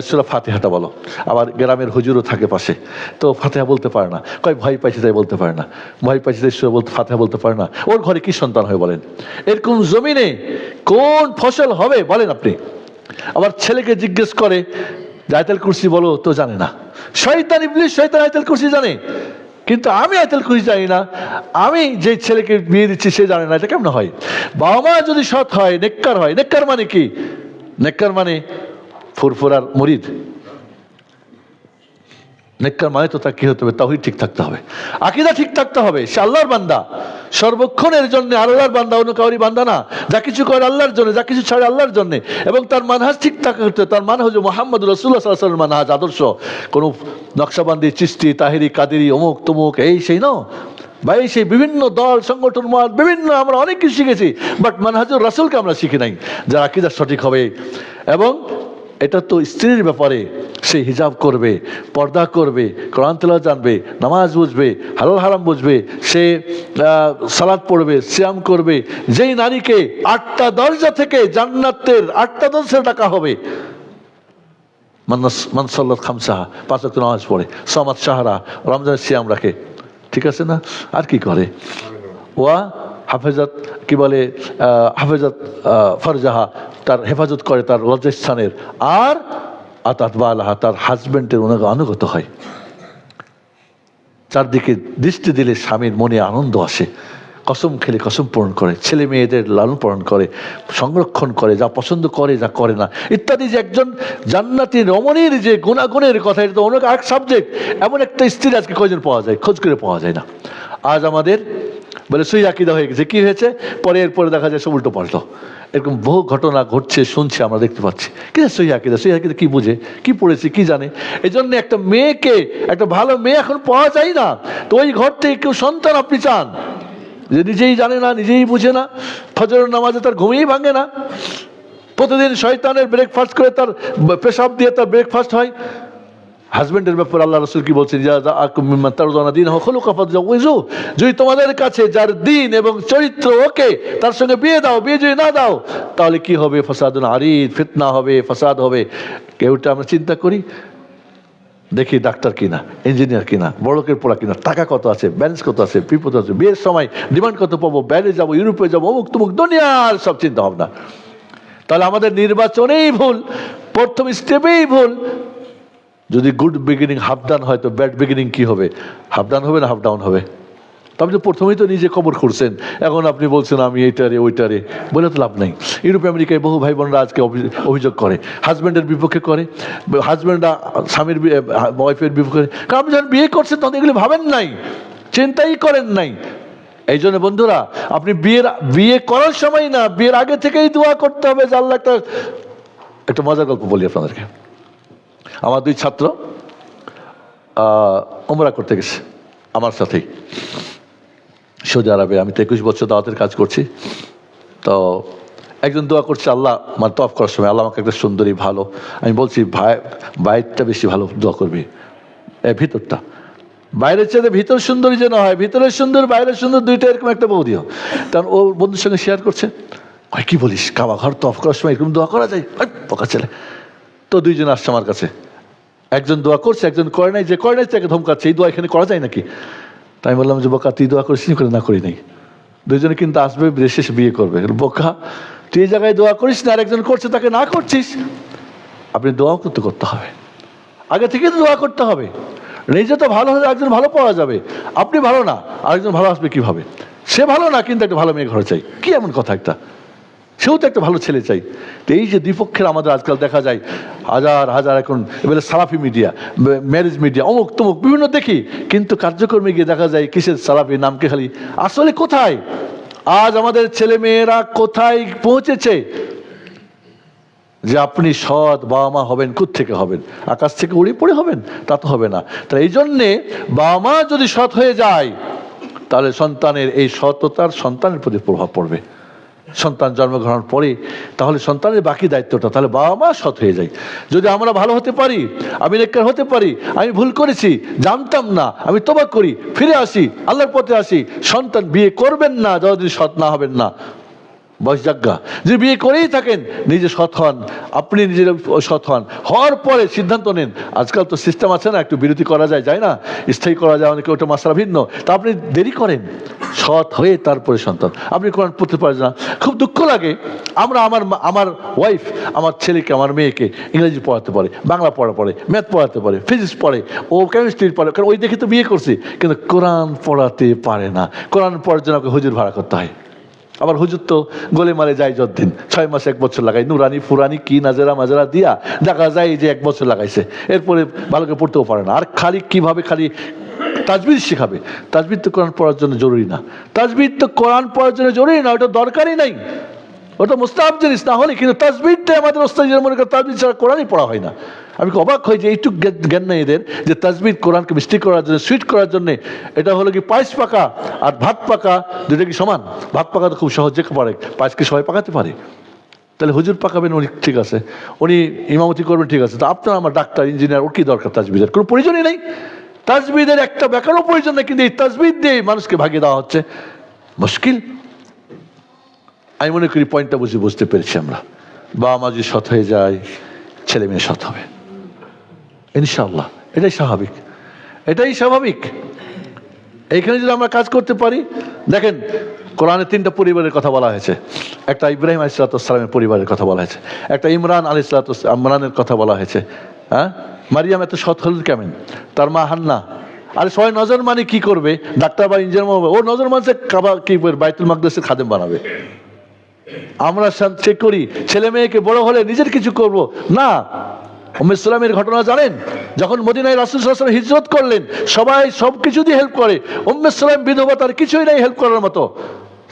সূরা ফাতিহাটা বলো। আবার গ্রামের হুজুরও থাকে পাশে, তো ফাতিহা বলতে পারে না, কয় ভয় পাইছে তাই বলতে পারে না, ভয় পাইছে তাই ফাতিহা বলতে পারে না। ওর ঘরে কি সন্তান হয় বলেন? এরকম জমিনে কোন ফসল হবে বলেন আপনি? আবার ছেলেকে জিজ্ঞেস করে আয়াতুল কুরসি বলো, তো জানে না। শয়তান ইবলিস, শয়তান আয়াতুল কুরসি জানে, কিন্তু আমি আয়াতুল কুরসি জানি না। আমি যে ছেলেকে বিয়ে দিচ্ছি সে জানে না, এটা কেমন হয়? বাবা মা যদি সৎ হয়, নেককার হয়। নেককার মানে কি? নেককার মানে ফুরফুরার মুরিদ। নেককার মানে তো তার কি হতে হবে? তাওহীদ ঠিক থাকতে হবে, আকীদা ঠিক থাকতে হবে। সে আল্লাহর বান্দা, সর্বক্ষণের জন্য আল্লাহর বান্দা, অন্য কাউরি বান্দা না। যা কিছু করে আল্লাহর জন্য, যা কিছু ছাড়ে আল্লাহর জন্য। এবং তার মানহাজ ঠিক থাকতে, তার মানহাজ মুহাম্মদ রাসূলুল্লাহ সাল্লাল্লাহু আলাইহি ওয়াসাল্লাম মানহাজ, আদর্শ। কোনো নকশাবন্দি, চিশতি, তাহেরি, কাদেরি, অমুক তমুক এই সেই ন ভাই, সেই বিভিন্ন দল সংগঠন বিভিন্ন আমরা অনেক কিছু শিখেছি, বাট মানহাজুর রাসূলকে আমরা শিখি নাই, যার আকীদা সঠিক হবে। এবং এটা তো স্ত্রীর ব্যাপারে, সে হিজাব করবে, পর্দা করবে, কোরআন তেলাওয়াত জানবে, নামাজ বুঝবে, হালাল হারাম বুঝবে, সে সালাত পড়বে, সিয়াম করবে। যেই নারীকে 8টা দরজা থেকে জান্নাতের 8টা দরজা টাকা হবে, মান সাল্লাত খামসাহা, 5 ওয়াক্ত নামাজ পড়ে, সামাত শাহরা, রমজানের সিয়াম রাখে, ঠিক আছে না? আর কি করে? ওয়া হাফেজাত, কি বলে, হাফেজাত ফরজাহা, তার হেফাজত করে তার লজ্জাস্থানের। আর আতাত বালাহা, তার হাজবেন্ডের অনুগত হয়। চারদিকে দৃষ্টি দিলে স্বামীর মনে আনন্দ আসে, কসম খেলে কসম পূরণ করে, ছেলে মেয়েদের লালন পালন করে, সংরক্ষণ করে, যা পছন্দ করে, যা করে না ইত্যাদি। যে একজন জান্নাতি রমণীর যে গুণাগুণের কথা, এটা তো অনেক আরেক সাবজেক্ট। এমন একটা স্ত্রী আজকে কয়জন পাওয়া যায়? খোঁজ করে পাওয়া যায় না। আজ আমাদের বলে সই আকীদা হয়ে গেছে, কি হয়েছে? এরপরে দেখা যায় সব উল্টো পাল্টো। এরকম বহু ঘটনা ঘটছে, শুনছি, আমরা দেখতে পাচ্ছি। কিন্তু সই আকীদা কি বুঝে, কি পড়েছে, কি জানে? এই জন্য একটা মেয়েকে, একটা ভালো মেয়ে এখন পাওয়া যায় না। তো ওই ঘর থেকে কেউ সন্তান আপনি চান যে নিজেই জানে না, নিজেই বুঝে না, ফজরের নামাজে তার ঘুমিয়েই ভাঙে না, প্রতিদিন শয়তানের ব্রেকফাস্ট করে, তার পেশাব দিয়ে তার ব্রেকফাস্ট হয়। হাজবেন্ডের ব্যাপারে আল্লাহ রাসূল কি বলছেন? যদি তোমাদের কাছে যার দিন এবং চরিত্র ওকে, তার সঙ্গে বিয়ে দাও। বিয়ে যদি না দাও তাহলে কি হবে? ফাসাদুন আরিদ, ফিতনা হবে, ফাসাদ হবে। কেউটা আমরা চিন্তা করি, দেখি ডাক্তার কিনা, ইঞ্জিনিয়ার কিনা, বড়লোকের পড়া কিনা, টাকা কত আছে, ব্যালেন্স কত আছে, বিপদ আছে, বিয়ের সময় ডিমান্ড কত পাবো, বাইরে যাবো, ইউরোপে যাবো, অমুক তমুক, দুনিয়ার সব চিন্তা ভাবনা। তাহলে আমাদের নির্বাচনেই ভুল, প্রথম স্টেপেই ভুল। যদি গুড বিগিনিং হাফ ডান হয়, তো ব্যাড বিগিনিং কি হবে? হাফ ডান হবে না হাফ ডাউন হবে? আপনি তো প্রথমেই তো নিজে কবর করছেন, এখন আপনি বলছেন আমি এইটারে ওইটারে, বলে তো লাভ নাই। ইউরোপ আমেরিকায় বহু ভাই বোনরা আজকে অভিযোগ করে, হাজব্যান্ডের বিপক্ষে করে, হাজব্যান্ডরা স্বামীর ওয়াইফের বিপক্ষে, কারণ আপনি যখন বিয়ে করছেন তখন এগুলি ভাবেন নাই, চিন্তাই করেন নাই। এই জন্য বন্ধুরা, আপনি বিয়ে করার সময় না, বিয়ের আগে থেকেই দোয়া করতে হবে যে আল্লাহ একটা মজার গল্প বলি আপনাদেরকে। আমার দুই ছাত্র ওমরা করতে গেছে আমার সাথেই সৌদি আরবে। আমি তো 21 বছর দাওয়াতের কাজ করছি। তো একজন দোয়া করছে, আল্লাহ মানে তফ করার সময়, আল্লাহ আমাকে একটা সুন্দরী ভালো। আমি বলছি বাইরটা বেশি ভালো দোয়া করবি, ভিতরটা, বাইরের চেয়ে ভিতর সুন্দরী যেন হয়, ভিতরের সুন্দর বাইরের সুন্দর, দুইটা এরকম একটা বউ দিও। কারণ ও বন্ধুর সঙ্গে শেয়ার করছে, কি বলিস, কাবা ঘর তফ করার সময় এরকম দোয়া করা যায়? পোকা ছেলে। তো দুইজন আসছে আমার কাছে, একজন দোয়া করছে, একজন করে নাই। যে করে নাই তাকে ধমকাচ্ছে, এই দোয়া এখানে করা যায় নাকি? তাই বললাম যে বোকা, তুই দোয়া করিস করে না করি নাই, দুইজনে কিন্তু আসবে, দেশে বিয়ে করবে। বোকা, তুই এই জায়গায় দোয়া করিস না, আর একজন করছে তাকে না করছিস। আপনি দোয়াও করতে হবে, আগে থেকে তো দোয়া করতে হবে। নিজে তো ভালো হলে একজন ভালো পাওয়া যাবে, আপনি ভালো না আরেকজন ভালো আসবে কিভাবে? সে ভালো না কিন্তু একটা ভালো মেয়ে ঘরে চাই, কি এমন কথা একটা? সেও তো একটা ভালো ছেলে চাই। তো এই যে দ্বিপক্ষের আমাদের আজকাল দেখা যায় হাজার হাজার, এখন এবারে সালাফি মিডিয়া, ম্যারেজ মিডিয়া, অমুক তমুক বিভিন্ন দেখি, কিন্তু কার্যক্রমে গিয়ে দেখা যায় কিসের সালাফি, নামকে খালি। আসলে কোথায় আজ আমাদের ছেলে মেয়েরা কোথায় পৌঁছেছে যে আপনি সৎ বাবা মা হবেন? কোত্থেকে হবেন? আকাশ থেকে উড়ে পড়ে হবেন? তা তো হবে না। তাই এই জন্যে বাবা মা যদি সৎ হয়ে যায়, তাহলে সন্তানের এই সততার সন্তানের প্রতি প্রভাব পড়বে। সন্তান জন্মগ্রহণ পরে তাহলে সন্তানের বাকি দায়িত্বটা, তাহলে বাবা মা সৎ হয়ে যায়। যদি আমরা ভালো হতে পারি, আমি নেককার হতে পারি, আমি ভুল করেছি, জানতাম না, আমি তওবা করি, ফিরে আসি, আল্লাহর পথে আসি। সন্তান বিয়ে করবেন না যতদিন সৎ না হবেন না, বয়সজাজ্ঞা। যদি বিয়ে করেই থাকেন, নিজে সৎ হন, আপনি নিজে সৎ হন, হওয়ার পরে সিদ্ধান্ত নেন। আজকাল তো সিস্টেম আছে না, একটু বিরতি করা যায় না, স্থায়ী করা যায়, অনেকে ওটা মাসলা ভিন্ন। তা আপনি দেরি করেন, সৎ হয়ে তারপরে সন্তান। আপনি কোরআন পড়তে পারেন না, খুব দুঃখ লাগে। আমার ওয়াইফ আমার ছেলেকে, আমার মেয়েকে ইংরেজি পড়াতে পারে, বাংলা পড়ে, ম্যাথ পড়াতে পারে, ফিজিক্স পড়ে, ও কেমিস্ট্রি পড়ে, কারণ ওই দেখে তো বিয়ে করছি, কিন্তু কোরআন পড়াতে পারে না। কোরআন পড়ার জন্য ওকে হুজুর ভাড়া করতে হয়। আবার হুজুর তো গোলে মারে যায় যতদিন, 6 মাস 1 বছর লাগাই, নুরানি ফুরানি কি নাজেরা মাজেরা দিয়া দেখা যায় যে 1 বছর লাগাইছে, এরপরে ভালো করে পড়তেও পারে না। আর খালি কিভাবে খালি তাজবিদ শেখাবে? তাজবিদ তো কোরআন পড়ার জন্য জরুরি না, তাজবিদ তো কোরআন পড়ার জন্য জরুরি না, ওটা দরকারই নাই, ওটা মুস্তাহাব জিনিস না হলে। কিন্তু তাজবিদটাই আমাদের ওস্তাদের মনে করে তাজবিদ ছাড়া কোরআনই পড়া হয় না। আমি অবাক হই যে এইটুক জ্ঞান নেই এদের, যে তাজবিদ কোরআনকে মিষ্টি করার জন্য, সুইট করার জন্য। এটা হলো কি পায়েস পাকা আর ভাত পাকা দুটো কি সমান? ভাত পাকা তো খুব সহজে পারে, পায়েসকে সবাই পাকাতে পারে। তাহলে হুজুর পাকাবেন উনি, ঠিক আছে, উনি ইমামতি করবেন, ঠিক আছে। তো আপনার আমার ডাক্তার ইঞ্জিনিয়ার, ওর কি দরকার তাজবিদের? কোনো প্রয়োজনই নেই। তাজবিদের একটা ব্যাখ্যারও প্রয়োজন নেই, কিন্তু এই তাজবিদ দিয়ে মানুষকে ভাগিয়ে দেওয়া হচ্ছে, মুশকিল। আমি মনে করি পয়েন্টটা বুঝতে পেরেছি আমরা। বাবা মা যদি সৎ হয়ে যায়, ছেলে মেয়ে সৎ হবে ইনশাআল্লাহ। এটাই স্বাভাবিক, এটাই স্বাভাবিক। এইখানে যদি আমরা কাজ করতে পারি, দেখেন কোরআনে 3টা পরিবারের কথা বলা হয়েছে। একটা ইব্রাহিম আলাইহিসসালামের পরিবারের কথা বলা হয়েছে, একটা ইমরানের কথা বলা হয়েছে। হ্যাঁ, মারিয়াম এত সৎ হল কেমন? তার মা হান্না। আরে সবাই নজর মানে কি করবে? ডাক্তার বা ইঞ্জিনিয়ার হবে, ও নজর মানছে কি বাইতুল মাকদেসের খাদেম বানাবে। আমরা চেক করি ছেলে মেয়েকে, বড় হলে নিজের কিছু করব না। উম্মে সুলাইমের ঘটনা জানেন? যখন মদিনায় রাসূল সাল্লাল্লাহু আলাইহি ওয়াসাল্লাম হিজরত করলেন, সবাই সবকিছু দিয়ে হেল্প করে, উম্মে সুলাইম বিধবা, তার কিছুই নাই হেল্প করার মতো।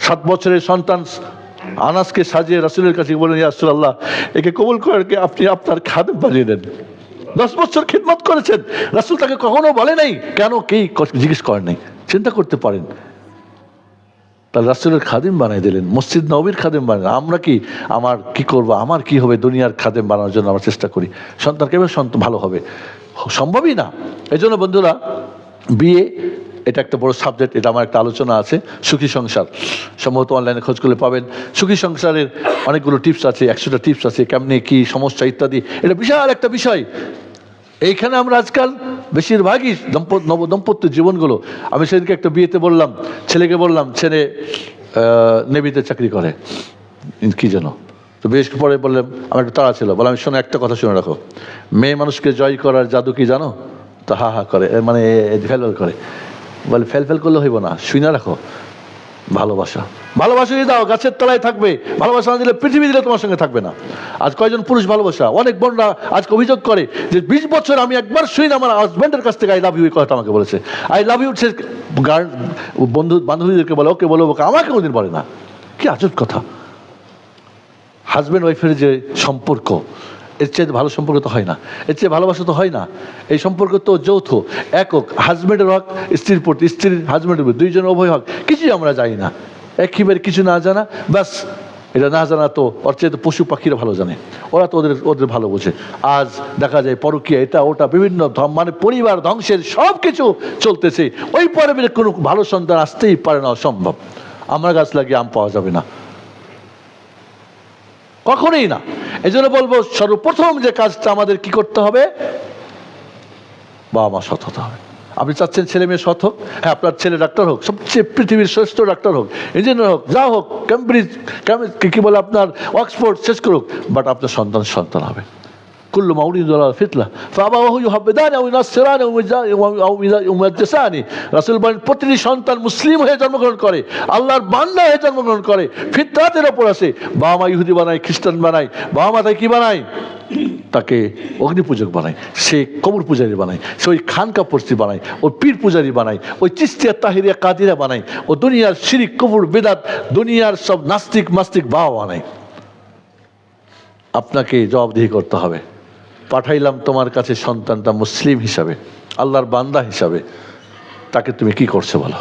7 বছরের সন্তান আনাসকে সাজিয়ে রাসূলের কাছে বললেন, ইয়া রাসূলুল্লাহ, একে কবুল করে আপনি আপনার খাদেম বানিয়ে নেন। 10 বছর খিদমত করেছেন, রাসূল তাকে কখনো বলে নাই কেন, কি জিজ্ঞেস করেন নাই। চিন্তা করতে পারেন, তাহলে রাসূলের খাদেম বানিয়ে দিলেন, মসজিদ নববীর খাদেম বানালেন। আমরা কি, আমার কি করব, আমার কি হবে, দুনিয়ার খাদেম বানানোর জন্য আমরা চেষ্টা করি। সন্তান কেবল সন্তান ভালো হবে, সম্ভবই না। এই জন্য বন্ধুরা, বিয়ে এটা একটা বড় সাবজেক্ট, এটা আমার একটা আলোচনা আছে, সুখী সংসার। সম্ভবত অনলাইনে খোঁজ করলে পাবেন। সুখী সংসারের অনেকগুলো টিপস আছে, 100টা টিপস আছে, কেমনে কি সমস্যা ইত্যাদি। এটা বিশাল একটা বিষয়। এইখানে আমরা আজকাল বেশিরভাগই নবদম্পত্য জীবনগুলো, আমি সেদিনকে একটা বিয়েতে বললাম, ছেলেকে বললাম, ছেলে নেভিতে চাকরি করে, কি যেন, তো বেশ পরে বললাম, আমার একটা তাড়া ছিল, বললাম শোনো, একটা কথা শুনে রাখো, মেয়ে মানুষকে জয় করার জাদু কি জানো? তো হা হা করে, মানে ভ্যালুয়ার করে। বলে ফেল করলে হইব না, শুনে রাখো। ভালোবাসা দিয়ে দাও, গাছের তলায় থাকবে। ভালোবাসা না দিলে পৃথিবী দিলে তোমার সঙ্গে থাকবে না। আজ কয়জন পুরুষ ভালোবাসা, অনেক বোনরা আজকে অভিযোগ করে যে 20 বছর আমি একবার শুনি না আমার হাজব্যান্ডের কাছ থেকে আই লাভ ইউ এই কথা আমাকে বলেছে। আই লাভ ইউ সে বন্ধু বান্ধবীদেরকে বলে, ওকে বলো, ওকে আমাকে কোনদিন বলে না। কি আজব কথা। হাজব্যান্ড ওয়াইফের যে সম্পর্ক, এর চেয়ে ভালো সম্পর্ক তো হয় না, এর চেয়ে ভালোবাসা তো হয় না। এই সম্পর্ক তো যৌথ, একক। হাজব্যান্ডের হক স্ত্রীর প্রতি, স্ত্রীর হাজব্যান্ডের প্রতি, দুইজনের উভয় হক। কিছুই আমরা জানি না, একেবারে কিছু না জানা, ব্যাস। এটা না জানা তো ওর চেয়ে তো পশু পাখিরা ভালো জানে, ওরা তো ওদের ভালো বোঝে। আজ দেখা যায় পরকীয়া, এটা ওটা, বিভিন্ন মানে পরিবার ধ্বংসের সব কিছু চলতেছে। ওই পরিবারে কোনো ভালো সন্তান আসতেই পারে না, অসম্ভব। আমরা গাছ লাগিয়ে আম পাওয়া যাবে না, কখনোই না। এই জন্য বলবো, সর্বপ্রথম যে কাজটা আমাদের কি করতে হবে, বাবা মা সৎ হতে হবে। আপনি চাচ্ছেন ছেলে মেয়ে সৎ হোক, হ্যাঁ, আপনার ছেলে ডাক্তার হোক, সবচেয়ে পৃথিবীর শ্রেষ্ঠ ডাক্তার হোক, ইঞ্জিনিয়ার হোক, যা হোক, ক্যামব্রিজ কি বলে আপনার অক্সফোর্ড শেষ করুক, বাট আপনার সন্তান হবে। কুল্লু মাউলিদ ফিতলা ফাবাওয়াহু ইউহাব্বিদানি আও ইউনাসসিরানি আও ইউমাজ্জিসানি। রাসূল বলেন, প্রতিটি সন্তান মুসলিম হয়ে জন্মগ্রহণ করে, আল্লাহর বান্দা হয়ে জন্মগ্রহণ করে, ফিতরাতের ওপর আছে। বাবা মা ইহুদি বানায়, খ্রিস্টান বানায়, বাবা মা তাকে কি বানায়, তাকে অগ্নিপূজক বানায়, সে কবর পূজারী বানায়, সে ওই খানকা পড়শি বানায়, ওই পীর পূজারী বানায়, ওই চিস্তিয়া তাহিরিয়া কাদিরা বানায়, ও দুনিয়ার শিরিক কবর বেদাত, দুনিয়ার সব নাস্তিক মাস্তিক বাবা বানায়। আপনাকে জবাবদিহি করতে হবে। পাঠাইলাম তোমার কাছে সন্তানটা মুসলিম হিসাবে, আল্লাহর বান্দা হিসাবে, তাকে তুমি কি করছো বলো।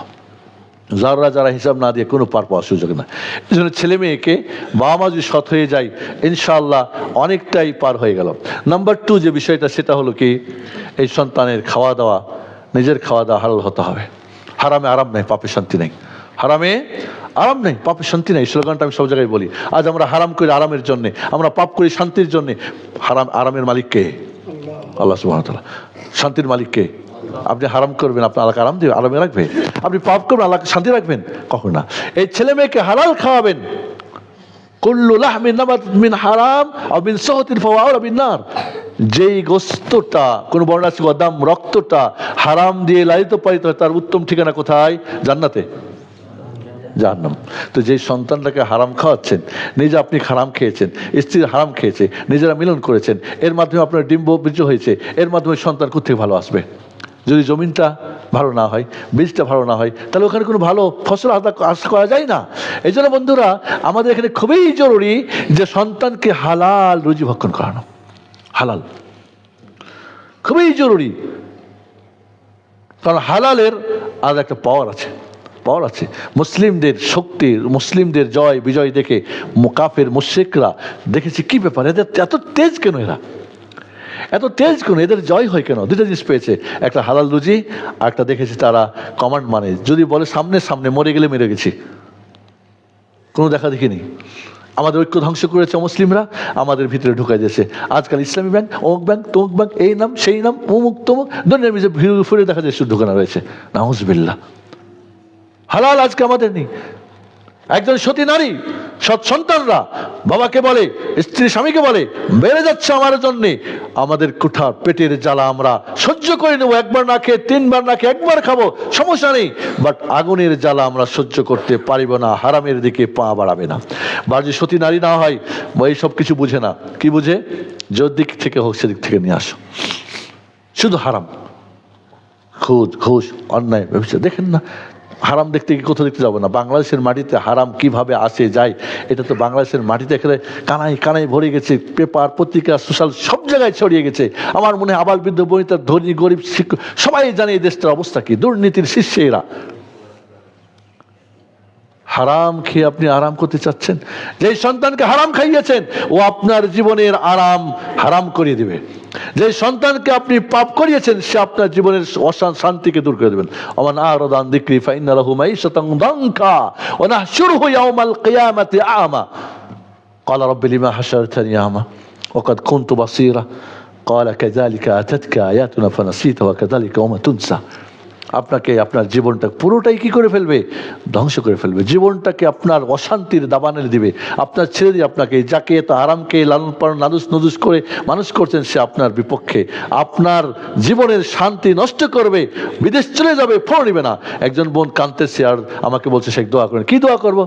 যারা হিসাব না দিয়ে কোনো পার পাওয়ার সুযোগ না। এই জন্য ছেলে মেয়েকে বাবা মা যদি সৎ হয়ে যায়, ইনশাআল্লাহ অনেকটাই পার হয়ে গেল। নাম্বার 2 যে বিষয়টা, সেটা হলো কি, এই সন্তানের খাওয়া দাওয়া, নিজের খাওয়া দাওয়া হালাল হতে হবে। হারামে আরাম নেই, পাপে শান্তি নেই। হারামে আরাম নেই, পাপে শান্তি নেই। স্লোগানটা আমি সব জায়গায় বলি। আজ আমরা হারাম করি আরামের জন্যে, আমরা পাপ করি শান্তির জন্যে। আরামের মালিক কে? আল্লাহ সুবহানাহু ওয়া তাআলা। শান্তির মালিক কে? আপনি হারাম করবেন, আপনার আল্লাহকে আরাম দিবে, আরামে রাখবে। আপনি পাপ করবেন, আল্লাহকে শান্তি রাখবেন, কখন না। এই ছেলে মেয়েকে হালাল খাওয়াবেন। কুল্লু লাহমিন নাবাত মিন হারাম আও মিন সাহতিন ফাহুয়া আওলা বিন নার। যেই গোস্তটা, কোন বর্ণনা আছে গদাম, রক্তটা হারাম দিয়ে লালিত পালিত হয়, তার উত্তম ঠিকানা কোথায়? জান্নাতে, জাহান্নাম। তো যেই সন্তানটাকে হারাম খাওয়াচ্ছেন, নিজে আপনি হারাম খেয়েছেন, স্ত্রী হারাম খেয়েছে, নিজেরা মিলন করেছেন, এর মাধ্যমে আপনার ডিম্ব বীর্য হয়েছে, এর মাধ্যমে সন্তান কোথেকে ভালো আসবে? যদি জমিনটা ভালো না হয়, বীজটা ভালো না হয়, তাহলে ওখানে কোনো ভালো ফসল আশা করা যায় না। এই জন্য বন্ধুরা, আমাদের এখানে খুবই জরুরি যে সন্তানকে হালাল রুজি ভক্ষণ করানো। হালাল খুবই জরুরি, কারণ হালালের আর একটা পাওয়ার আছে। মুসলিমদের শক্তি, মুসলিমদের জয় বিজয় দেখে কাফের মুশরিকরা দেখেছি কি ব্যাপার, এদের এত তেজ কেন, এদের জয় হয় কেন? দুটো জিনিস পেয়েছে, একটা হালাল রুজি, আর একটা দেখেছি তারা কমান্ড মানে, যদি বলে সামনে মরে গেলে মেরে গেছি, কোনো দেখা দেখিনি। আমাদের ঐক্য ধ্বংস করেছে মুসলিমরা, আমাদের ভিতরে ঢুকাই দিয়েছে। আজকাল ইসলামী ব্যাংক, অমুক ব্যাংক, তমুক ব্যাংক, এই নাম সেই নাম, অমুক তমুক, দুনিয়ার মিজে ভিড় ফুরে দেখা যায় শুধু ঢুকানো রয়েছে। নাউজুবিল্লাহ। হালাল আজকে আমাদের নেই। একজন সতী নারী, সৎ সন্তানরা বাবাকে বলে, স্ত্রী স্বামীকে বলে, বেড়ে যাচ্ছে আমার জন্যে, আমাদের কুঠার পেটের জ্বালা আমরা সহ্য করে নেবো, একবার না খেয়ে 3 বার না খেয়ে 1 বার খাবো, সমস্যা নেই, বাট আগুনের জ্বালা আমরা সহ্য করতে পারিব না, হারামের দিকে পা বাড়াবে না। বা যে সতী নারী না হয়, এই সব কিছু বুঝে না, কি বুঝে? যে দিক থেকে হোক সেদিক থেকে নিয়ে আসো, শুধু হারাম, ঘুষ, অন্যায়, ব্যবসা। দেখেন না, হারাম দেখতে কি কোথাও দেখতে যাবো না? বাংলাদেশের মাটিতে হারাম কিভাবে আসে যায়, এটা তো বাংলাদেশের মাটিতে এখানে কানাই ভরে গেছে, পেপার, পত্রিকা, সোশ্যাল সব জায়গায় ছড়িয়ে গেছে। আমার মনে হয় আবাল বৃদ্ধ বনিতা, ধনী গরিব, শিক্ষক সবাই জানে এই দেশটার অবস্থা কি। দুর্নীতির শীর্ষে এরা। হারাম খেয়ে আপনি আরাম করতে চাচ্ছেন? যে সন্তানকে হারাম খাইয়েছেন, ও আপনার জীবনের আরাম হারাম করিয়ে দিবে। যে সন্তানকে আপনি পাপ করিয়েছেন, সে আপনার জীবনের শান্তিকে দূর করে দেবেন। ওমান আরাদা আন যিকরি ফাইন্না লাহু মাঈশাতান দানকা ওয়া নাহশুরুহু ইয়াওমাল কিয়ামাতি আ'মা ক্বালা রাব্বি লিমা হাশারতানি আ'মা ওয়া ক্বাদ কুনতু বাসীরা ক্বালা কাযালিকা আতাতকা আয়াতুনা ফানাসীতা ওয়া কাযালিকা ইয়াওমা তুনসা। আপনাকে আপনার জীবনটা পুরোটাই কি করে ফেলবে, ধ্বংস করে ফেলবে। জীবনটাকে আপনার অশান্তির দাবানে দিবে। আপনার ছেড়ে দিয়ে আপনাকে, যাকে এত আরামকে লালন পালন নাদুস নদুস করে মানুষ করছেন, সে আপনার বিপক্ষে, আপনার জীবনের শান্তি নষ্ট করবে, বিদেশ চলে যাবে, ফোন নিবে না। একজন বোন কাঁদতেছে আর আমাকে বলছে শেখ দোয়া করেন। কি দোয়া করব?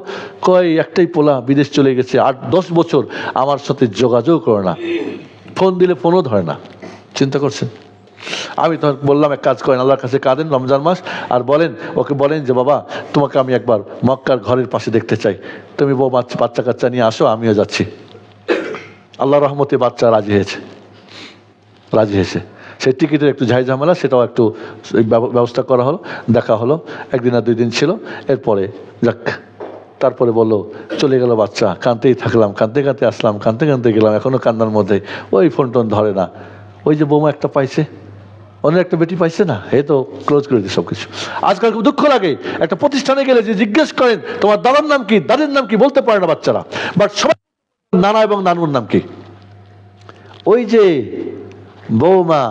কয় একটাই পোলা বিদেশ চলে গেছে, 8-10 বছর আমার সাথে যোগাযোগ করে না, ফোন দিলে ফোনও ধরে না। চিন্তা করছেন? আমি তখন বললাম, এক কাজ করেন, আল্লাহর কাছে কাঁদেন রমজান মাস, আর বলেন, ওকে বলেন যে বাবা তোমাকে আমি একবার মক্কার ঘরের পাশে দেখতে চাই, তুমি বউ বাচ্চা কাচ্চা নিয়ে আসো, আমিও যাচ্ছি। আল্লাহ রহমতে বাচ্চা রাজি হয়েছে। সেই টিকিটের একটু ঝামেলা, সেটাও একটু ব্যবস্থা করা হলো, দেখা হলো, 1 দিন আর 2 দিন ছিল। এরপরে যাক, তারপরে বললো চলে গেল বাচ্চা। কাঁদতেই থাকলাম, কাঁদতে কাঁদতে আসলাম, কাঁদতে কাঁদতে গেলাম, এখনও কান্নার মধ্যে। ওই ফোন টোন ধরে না। ওই যে বৌমা একটা পাইছে, অনেক একটা বেটি পাইছে না, এ তো ক্লোজ করে দিই সব কিছু। আজকাল খুব দুঃখ লাগে, একটা প্রতিষ্ঠানে গেলে যে জিজ্ঞেস করেন তোমার দাদার নাম কি, দাদির নাম কি, বলতে পারে না বাচ্চারা, বাট সবাই নানা এবং নানুর নাম কি। ওই যে বৌমা,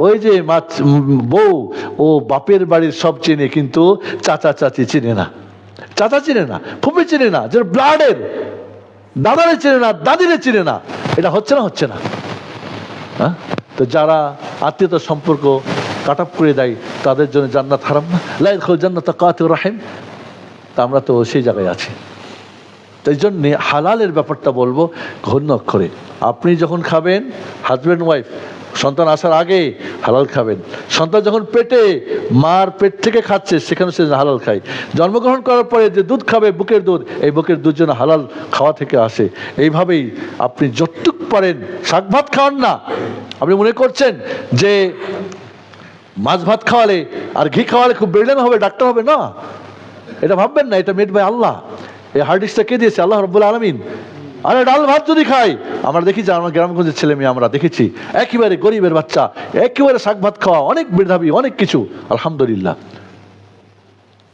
ওই যে বউ, ও বাপের বাড়ির সব চেনে, কিন্তু চাচা চাচি চিনে না, চাচা চিনে না, ফুপি চিনে না, যে ব্লাডের দাদারে চিনে না, দাদিরে চিনে না। এটা হচ্ছে না। হ্যাঁ, তো যারা আত্মীয়তার সম্পর্ক কাট অফ করে দেয়, তাদের জন্য জান্নাত হারাম না? লা ইয়াদখুল জান্নাতা কাতিউর রাহিম। তা আমরা তো সেই জায়গায় আছি। তাই জন্যে হালালের ব্যাপারটা বলবো ঘন অক্ষরে। আপনি যখন খাবেন, হাজব্যান্ড ওয়াইফ, সন্তান আসার আগে হালাল খাবেন। সন্তান যখন পেটে মার পেট থেকে খাচ্ছে, সেখানে সে হালাল খায়। জন্মগ্রহণ করার পরে যে দুধ খাবে, বুকের দুধ, এই বুকের দুধ যেন হালাল খাওয়া থেকে আসে। এইভাবেই আপনি যতটুক পারেন, শাক ভাত খাওয়ান না। আপনি মনে করছেন যে মাছ ভাত খাওয়ালে আর ঘি খাওয়ালে খুব ব্রিলিয়ান্ট হবে, ডাক্তার হবে, না, এটা ভাববেন না। এটা মেড বাই আল্লাহ। এই হার্ড ডিস্কটা কে দিয়েছে? আল্লাহ রাব্বুল আলামিন। আরে ডাল ভাত যদি খাই, আমরা দেখি যে আমার গ্রামগঞ্জের ছেলে মেয়ে আমরা দেখেছি, একেবারে গরিবের বাচ্চা, একেবারে শাক ভাত খাওয়া, অনেক মেধাবী, অনেক কিছু, আলহামদুলিল্লাহ।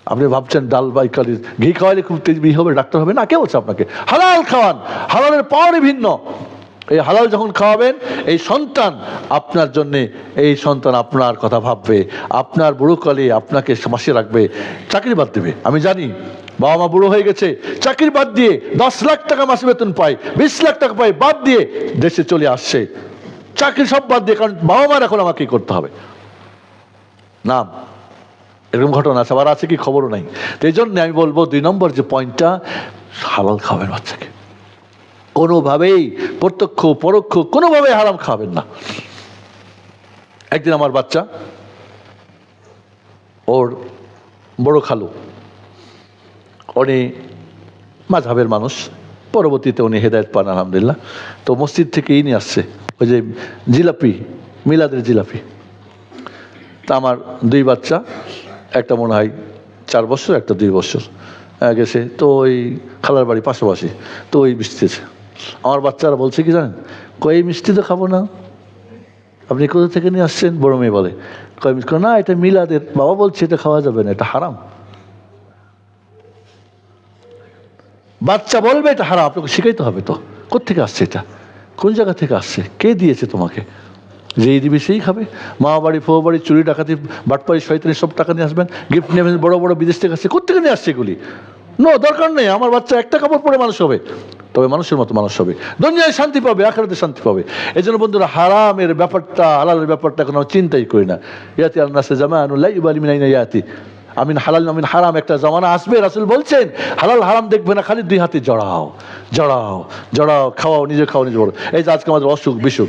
আপনি ভাবছেন ডাল বাই খালি ঘি খাওয়ালে খুব তেজবি হবে, ডাক্তার হবে, না। কে বলছে আপনাকে? হালাল খাওয়ান, হালালের পাওয়ারই ভিন্ন। এই হালাল যখন খাওয়াবেন, এই সন্তান আপনার জন্যে, এই সন্তান আপনার কথা ভাববে, আপনার বুড়োকালে আপনাকে মাসে রাখবে, চাকরি বাদ দেবে। আমি জানি বাবা মা বুড়ো হয়ে গেছে, চাকরি বাদ দিয়ে 10 লাখ টাকা মাসে বেতন পায়, 20 লাখ টাকা পায়, বাদ দিয়ে দেশে চলে আসছে, চাকরি সব বাদ দিয়ে, কারণ বাবা মার এখন আমাকে করতে হবে। না, এরকম ঘটনা আছে, আবার আছে কি খবরও নাই। তো এই জন্য আমি বলবো 2 নম্বর যে পয়েন্টটা, হালাল খাবেন বাচ্চাকে, কোনোভাবেই প্রত্যক্ষ পরোক্ষ কোনোভাবেই হারাম খাবেন না। একদিন আমার বাচ্চা, ওর বড় খালু, উনি মাযহাবের মানুষ, পরবর্তীতে উনি হেদায়েত পান আলহামদুলিল্লাহ। তো মসজিদ থেকেই নিয়ে আসছে ওই যে জিলাপি, মিলাদের জিলাপি। তা আমার 2 বাচ্চা, একটা মনে হয় 4 বছর, একটা 2 বছর গেছে। তো ওই খালার বাড়ি পাশাপাশি, তো ওই মিষ্টিছে। আমার বাচ্চারা বলছে কি জানেন, কই মিষ্টি তো খাবো না। আপনি কোথা থেকে নিয়ে আসছেন? বড় মেয়ে বলে, কই মিষ্টি না, এটা মিলাদের, বাবা বলছে এটা খাওয়া যাবে না, এটা হারাম। বাচ্চা বলবে এটা হারাম, আপনাকে শিখাইতে হবে। তো কোত্থেকে আসছে এটা, কোন জায়গা থেকে আসছে, কে দিয়েছে তোমাকে? যেই দিবি সেই খাবে। মা বাড়ি, ফো বাড়ি, চুরি ডাকাতি, বাটপাড়ি, শয়তানি সব টাকা নিয়ে আসবেন, গিফট নিয়ে আসবেন, বড় বড় বিদেশ থেকে আসছে, কোত্থেকে নিয়ে আসছে এগুলি? নো, দরকার নেই। আমার বাচ্চা একটা কাপড় পরে মানুষ হবে, তবে মানুষের মতো মানুষ হবে, দুনিয়ায় শান্তি পাবে, আখিরাতে শান্তি পাবে। এই জন্য বন্ধুরা, হারামের ব্যাপারটা, হালালের ব্যাপারটা এখন আমরা চিন্তাই করি না। ইয়াতি আন্নাসে জামানুল লা ইউবালি মিন আইনা ইয়াতি, আমিন হালাল আমিন হারাম একটা জামানা আসবে। রাসূল বলছেন হালাল হারাম দেখবে না, খালি 2 হাতে জড়াও জড়াও জড়াও, খাওয়াও, নিজে খাও, নিজে বড়। এই যে আজকে আমাদের অসুখ বিসুখ,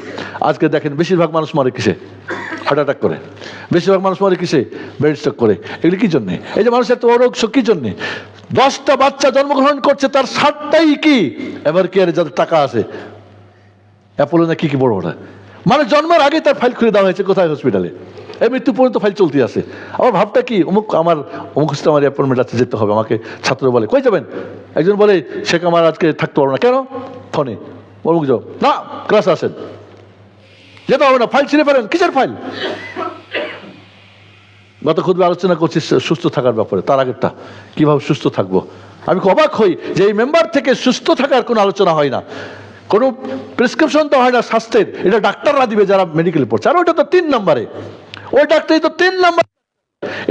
আজকে দেখেন বেশিরভাগ মানুষ মরে কিসে? হার্ট অ্যাটাক করে। বেশিরভাগ মানুষ মরে কিসে? ব্রেন স্ট্রোক করে। এগুলি কি জন্যে? এই যে মানুষের এত অরোগ কি জন্যে? 10টা বাচ্চা জন্মগ্রহণ করছে, তার 7টাই কি এবার কেয়ারে, যাদের টাকা আছে, অ্যাপোলো না কি কি বড় ওটা, মানে জন্মের আগে তার ফাইল খুলে দেওয়া হয়েছে কোথায়? হসপিটালে। এই মৃত্যু পর্যন্ত ফাইল চলতে আছে। আমার ভাবটা কি, অমুক আমার অ্যাপয়েন্টমেন্ট আছে, যেতে হবে আমাকে। ছাত্র বলে কই যাবেন? একজন বলে শেখ আমার আজকে থাকতে পারবো না। কেন? ফোনে। অমুক যাও না, ক্লাস আসেন, যেতে হবে না, ফাইল ছিঁড়ে ফেলেন। কিসের ফাইল? গত খুবই আলোচনা করছি সুস্থ থাকার ব্যাপারে, তার আগেরটা কিভাবে সুস্থ থাকবো। আমি খুব অবাক হই যে এই মেম্বার থেকে সুস্থ থাকার কোনো আলোচনা হয় না, কোনো প্রেসক্রিপশন তো হয় না স্বাস্থ্যের, এটা ডাক্তাররা দিবে যারা মেডিকেলে পড়ছে। আর ওইটা তো 3 নম্বরে, ওই ডাক্তারই তো 3 নম্বর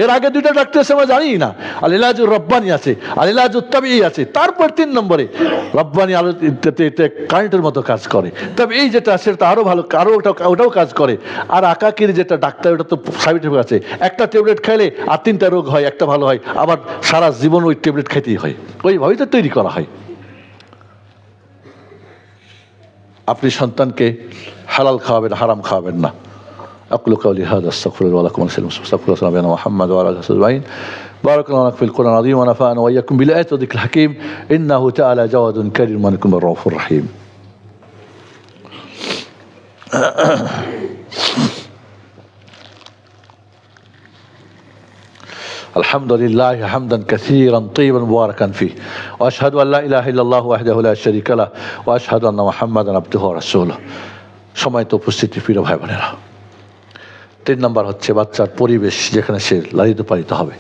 এর আগে দুইটা ডাক্তার আছে আমরা জানি না, আল ইলাজুর রব্বানি আছে, আল ইলাজুত তাবিঈ আছে, তারপর 3 নম্বরে রব্বানি আলো কারেন্টের মতো কাজ করে। তবে এই যেটা সেটা আরো ভালো, আরো ওটাও কাজ করে। আর আকাকির যেটা ডাক্তার, ওটা তো সাইড এফেক্ট আছে, একটা ট্যাবলেট খাইলে আর 3টা রোগ হয়, একটা ভালো হয়, আবার সারা জীবন ওই ট্যাবলেট খাইতেই হয়। ওইভাবেই তো তৈরি করা হয়। আপনি সন্তানকে হালাল খাওয়াবেন, হারাম খাওয়াবেন না। أقول قولي هذا استغفر الله ولكم ولسائر المسلمين استغفر الله نبينا محمد وعلى اله وصحبه اجمعين. بارك الله لنا في القرآن العظيم ونفعنا واياكم بالآيات والذكر الحكيم انه تعالى جواد كريم ونكم الرؤوف الرحيم. الحمد لله حمدا كثيرا طيبا مباركا فيه واشهد ان لا اله الا الله وحده لا شريك له واشهد ان محمدا عبده ورسوله. সময়ত উপস্থিতি প্রিয় ভাই বোনেরা, 3 নম্বর হচ্ছে বাচ্চার পরিবেশ, যেখানে সে লালিত পালিত হবে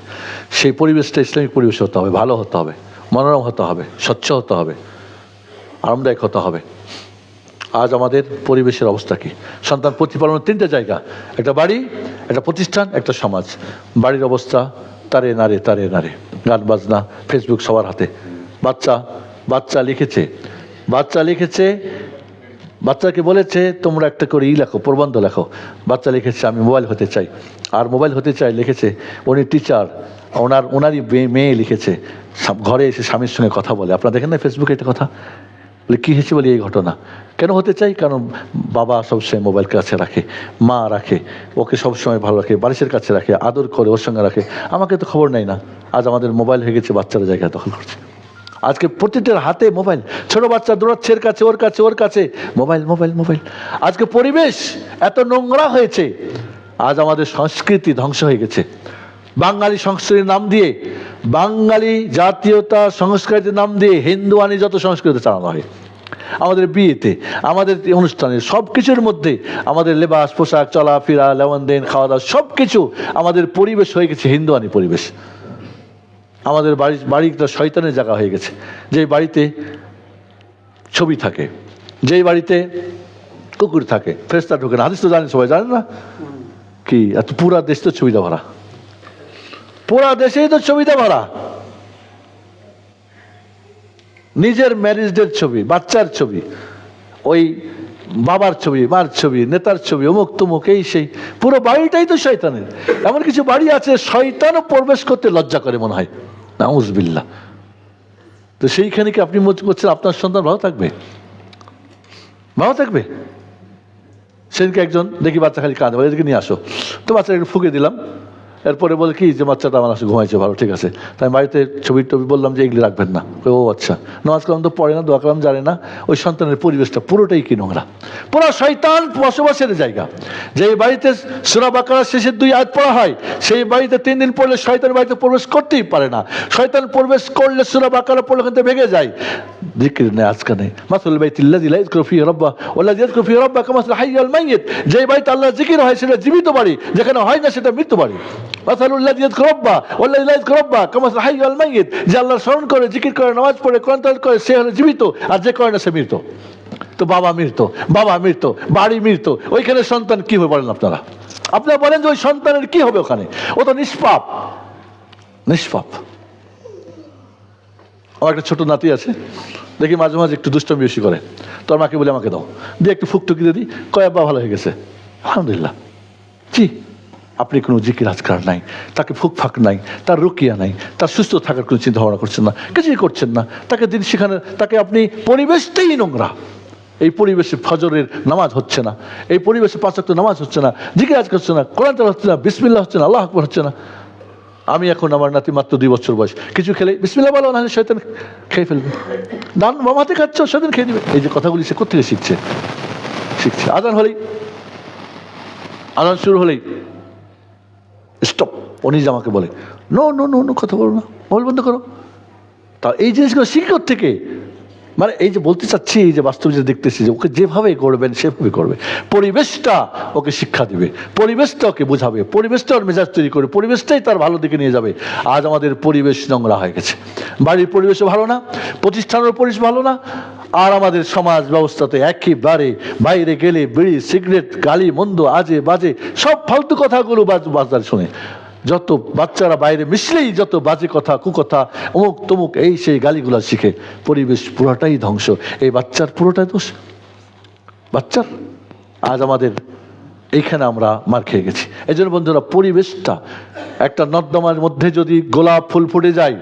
সেই পরিবেশটা ইসলামিক পরিবেশ হতে হবে, ভালো হতে হবে, মনোরম হতে হবে, স্বচ্ছ হতে হবে, আরামদায়ক হতে হবে। আজ আমাদের পরিবেশের অবস্থা কি? সন্তান প্রতিপালনের 3টে জায়গা, একটা বাড়ি, একটা প্রতিষ্ঠান, একটা সমাজ। বাড়ির অবস্থা তারে নারে তারে নারে, গান বাজনা, ফেসবুক সবার হাতে। বাচ্চা লিখেছে বাচ্চাকে বলেছে তোমরা একটা করে লেখো, প্রবন্ধ লেখো। বাচ্চা লিখেছে আমি মোবাইল হতে চাই। আর মোবাইল হতে চাই লিখেছে উনি টিচার, ওনারই মেয়ে লিখেছে ঘরে এসে স্বামীর সঙ্গে কথা বলে। আপনারা দেখেন না ফেসবুকে এটা কথা? বলে কী হয়েছে? বলি এই ঘটনা। কেন হতে চাই? কারণ বাবা সবসময় মোবাইল কাছে রাখে, মা রাখে, ওকে সবসময় ভালো রাখে, বালিশের কাছে রাখে, আদর করে, ওর সঙ্গে রাখে। আমাকে তো খবর নেই না। আজ আমাদের মোবাইল হয়ে গেছে, বাচ্চারা জায়গা দখল করছে। আজকে প্রতিটার হাতে মোবাইল, ছোট বাচ্চা দৌড়াচ্ছে এর কাছে, ওর কাছে মোবাইল। আজকে পরিবেশ এত নোংরা হয়েছে, আজ আমাদের সংস্কৃতি ধ্বংস হয়ে গেছে। বাঙালি সংস্কৃতির নাম দিয়ে, বাঙালি জাতীয়তা সংস্কৃতির নাম দিয়ে হিন্দুয়ানি যত সংস্কৃতি চালানো হয় আমাদের বিয়েতে, আমাদের অনুষ্ঠানে, সব কিছুর মধ্যে আমাদের লেবাস, পোশাক, চলাফেরা, লেনদেন, খাওয়া দাওয়া, সব কিছু আমাদের পরিবেশ হয়ে গেছে হিন্দুয়ানি পরিবেশ। আমাদের বাড়িটা শয়তানের জায়গা হয়ে গেছে। যেই বাড়িতে ছবি থাকে, যেই বাড়িতে কুকুর থাকে, ফেরেশতা ঢোকে না। হাদিস তো জানেন, সবাই জানেন না কি? এত পুরা দেশ তো ছবিটা ভরা, পুরা দেশেই তো ছবিটা ভরা। নিজের ম্যারেজ ডের ছবি, বাচ্চার ছবি, ওই বাবার ছবি, মার ছবি, নেতার ছবি, অমুক তমুক, এই সেই, পুরো বাড়িটাই তো শয়তানের। এমন কিছু বাড়ি আছে শয়তানও প্রবেশ করতে লজ্জা করে মনে হয়, নাউজুবিল্লাহ। তো সেইখানে কি আপনি মনে করছেন আপনার সন্তান ভালো থাকবে? সেদিনকে একজন দেখি বাচ্চা খালি কাঁদে, বলে এদিকে নিয়ে আসো। তো বাচ্চাকে একটু ফুঁকে দিলাম। এরপরে বলে কি যে বাচ্চাটা আমার আসে ঘুমাইছে, ভালো, ঠিক আছে। তাই বাড়িতে ছবি বললাম যে এগুলি রাখবেন না। ও আচ্ছা। নামাজ কালাম তো পড়ে না, দোয়া কালাম জানে না। ওই সন্তানের পরিবেশটা পুরোটাই কি নোংরা, পুরো শয়তান বসবাসের জায়গা। যেই বাড়িতে সূরা বাকারার শেষের 2 আয়াত পড়া হয়, সেই বাড়িতে 3 দিন পড়লে শয়তান বাড়িতে প্রবেশ করতেই পারে না। শয়তান প্রবেশ করলে সূরা বাকারা পড়লে ওখান থেকে ভেঙে যায়। জিকির নেই, আজকে নেই। মাসালুল বাইতিল্লাযী লা ইয়াযকুরু ফীহি রাব্বাহু ওয়াল্লাযী ইয়াযকুরু ফীহি রাব্বাহু কামাসালিল হাইয়্যিল মাইয়্যিত। যেই বাড়িতে আল্লাহর জিকির হয় সেটা জীবিত বাড়ি, যেখানে হয় না সেটা মৃত্যু বাড়ি। মাসালুল্লাযী ইয়াযকুরু রাব্বাহু ওয়াল্লাযী লা ইয়াযকুরু রাব্বাহু কামাসালিল হাইয়্যিল মাইয়্যিত। যে আল্লাহর স্মরণ করে, জিকির করে, নামাজ পড়ে, কোরআন তেলাওয়াত করে, সে হলো জীবিত, আর যে করে না সে মৃত। তো বাবা মৃত, বাড়ি মৃত, ওইখানে সন্তান কি হবে বলেন আপনারা? আপনারা বলেন যে ওই সন্তানের কি হবে ওখানে? ও তো নিষ্পাপ। আমার একটা ছোট নাতি আছে, দেখি মাঝে মাঝে একটু দুষ্টমি বেশি করে। তোর মাকে বলে আমাকে দাও, দিয়ে একটু ফুকটুকি দিয়ে দিই, কয় আব্বা ভালো হয়ে গেছে, আলহামদুলিল্লাহ। জি, আপনি কোনো জিকির আজকার নাই, তাকে ফুকফাক নাই, তার রুকিয়া নাই, তার সুস্থ থাকার কোনো চিন্তা ভাবনা করছেন না, কিছুই করছেন না। তাকে দিন সেখানে, তাকে আপনি পরিবেশটাই নোংরা। এই পরিবেশে ফজরের নামাজ হচ্ছে না, এই পরিবেশে 5 ওয়াক্ত নামাজ হচ্ছে না, জিকির আজকার হচ্ছে না, কোরআন তেলাওয়াত হচ্ছে না, বিসমিল্লাহ হচ্ছে না, আল্লাহু আকবার হচ্ছে না। আমি এখন, আমার নাতি মাত্র 2 বছর বয়স, কিছু খেলে বিসমিল্লাহ বলো, নাহলে শয়তান খেয়ে ফেলবে। দান মামাতে খাচ্ছ, শয়তান খেয়ে দিবে। এই যে কথাগুলি সে কোথেকে শিখছে? আজান শুরু হলেই স্টপ। ও নিজে আমাকে বলে নো, কথা বলো না, মোবাইল বন্ধ করো। তা এই জিনিসগুলো শিখে থেকে, মানে এই যে বলতে চাচ্ছি, এই যে বাস্তব যে দেখতেছি, যে ওকে যেভাবে করবেন সেভাবে করবে। পরিবেশটা ওকে শিক্ষা দিবে, পরিবেশটা ওকে বোঝাবে, পরিবেশটা ওর মেজাজ তৈরি করবে, পরিবেশটাই তার ভালো দিকে নিয়ে যাবে। আজ আমাদের পরিবেশ নোংরা হয়ে গেছে, বাড়ির পরিবেশও ভালো না, প্রতিষ্ঠানের পরিবেশ ভালো না, আর আমাদের সমাজ ব্যবস্থাতে একেবারে বাইরে গেলে বিড়ি, সিগারেট, গালি, মন্দ, আজে বাজে সব ফালতু কথাগুলো বাজার শুনে। যত বাচ্চারা বাইরে মিশলেই যত বাজে কথা, কুকথা, অমুক তমুক এই সেই গালিগুলা শিখে, পরিবেশ পুরোটাই ধ্বংস। এই বাচ্চার পুরোটাই দোষ, বাচ্চার। আজ আমাদের এইখানে আমরা মার খেয়ে গেছি। এই জন্য বন্ধুরা, পরিবেশটা, একটা নর্দমার মধ্যে যদি গোলাপ ফুল ফুটে যায়,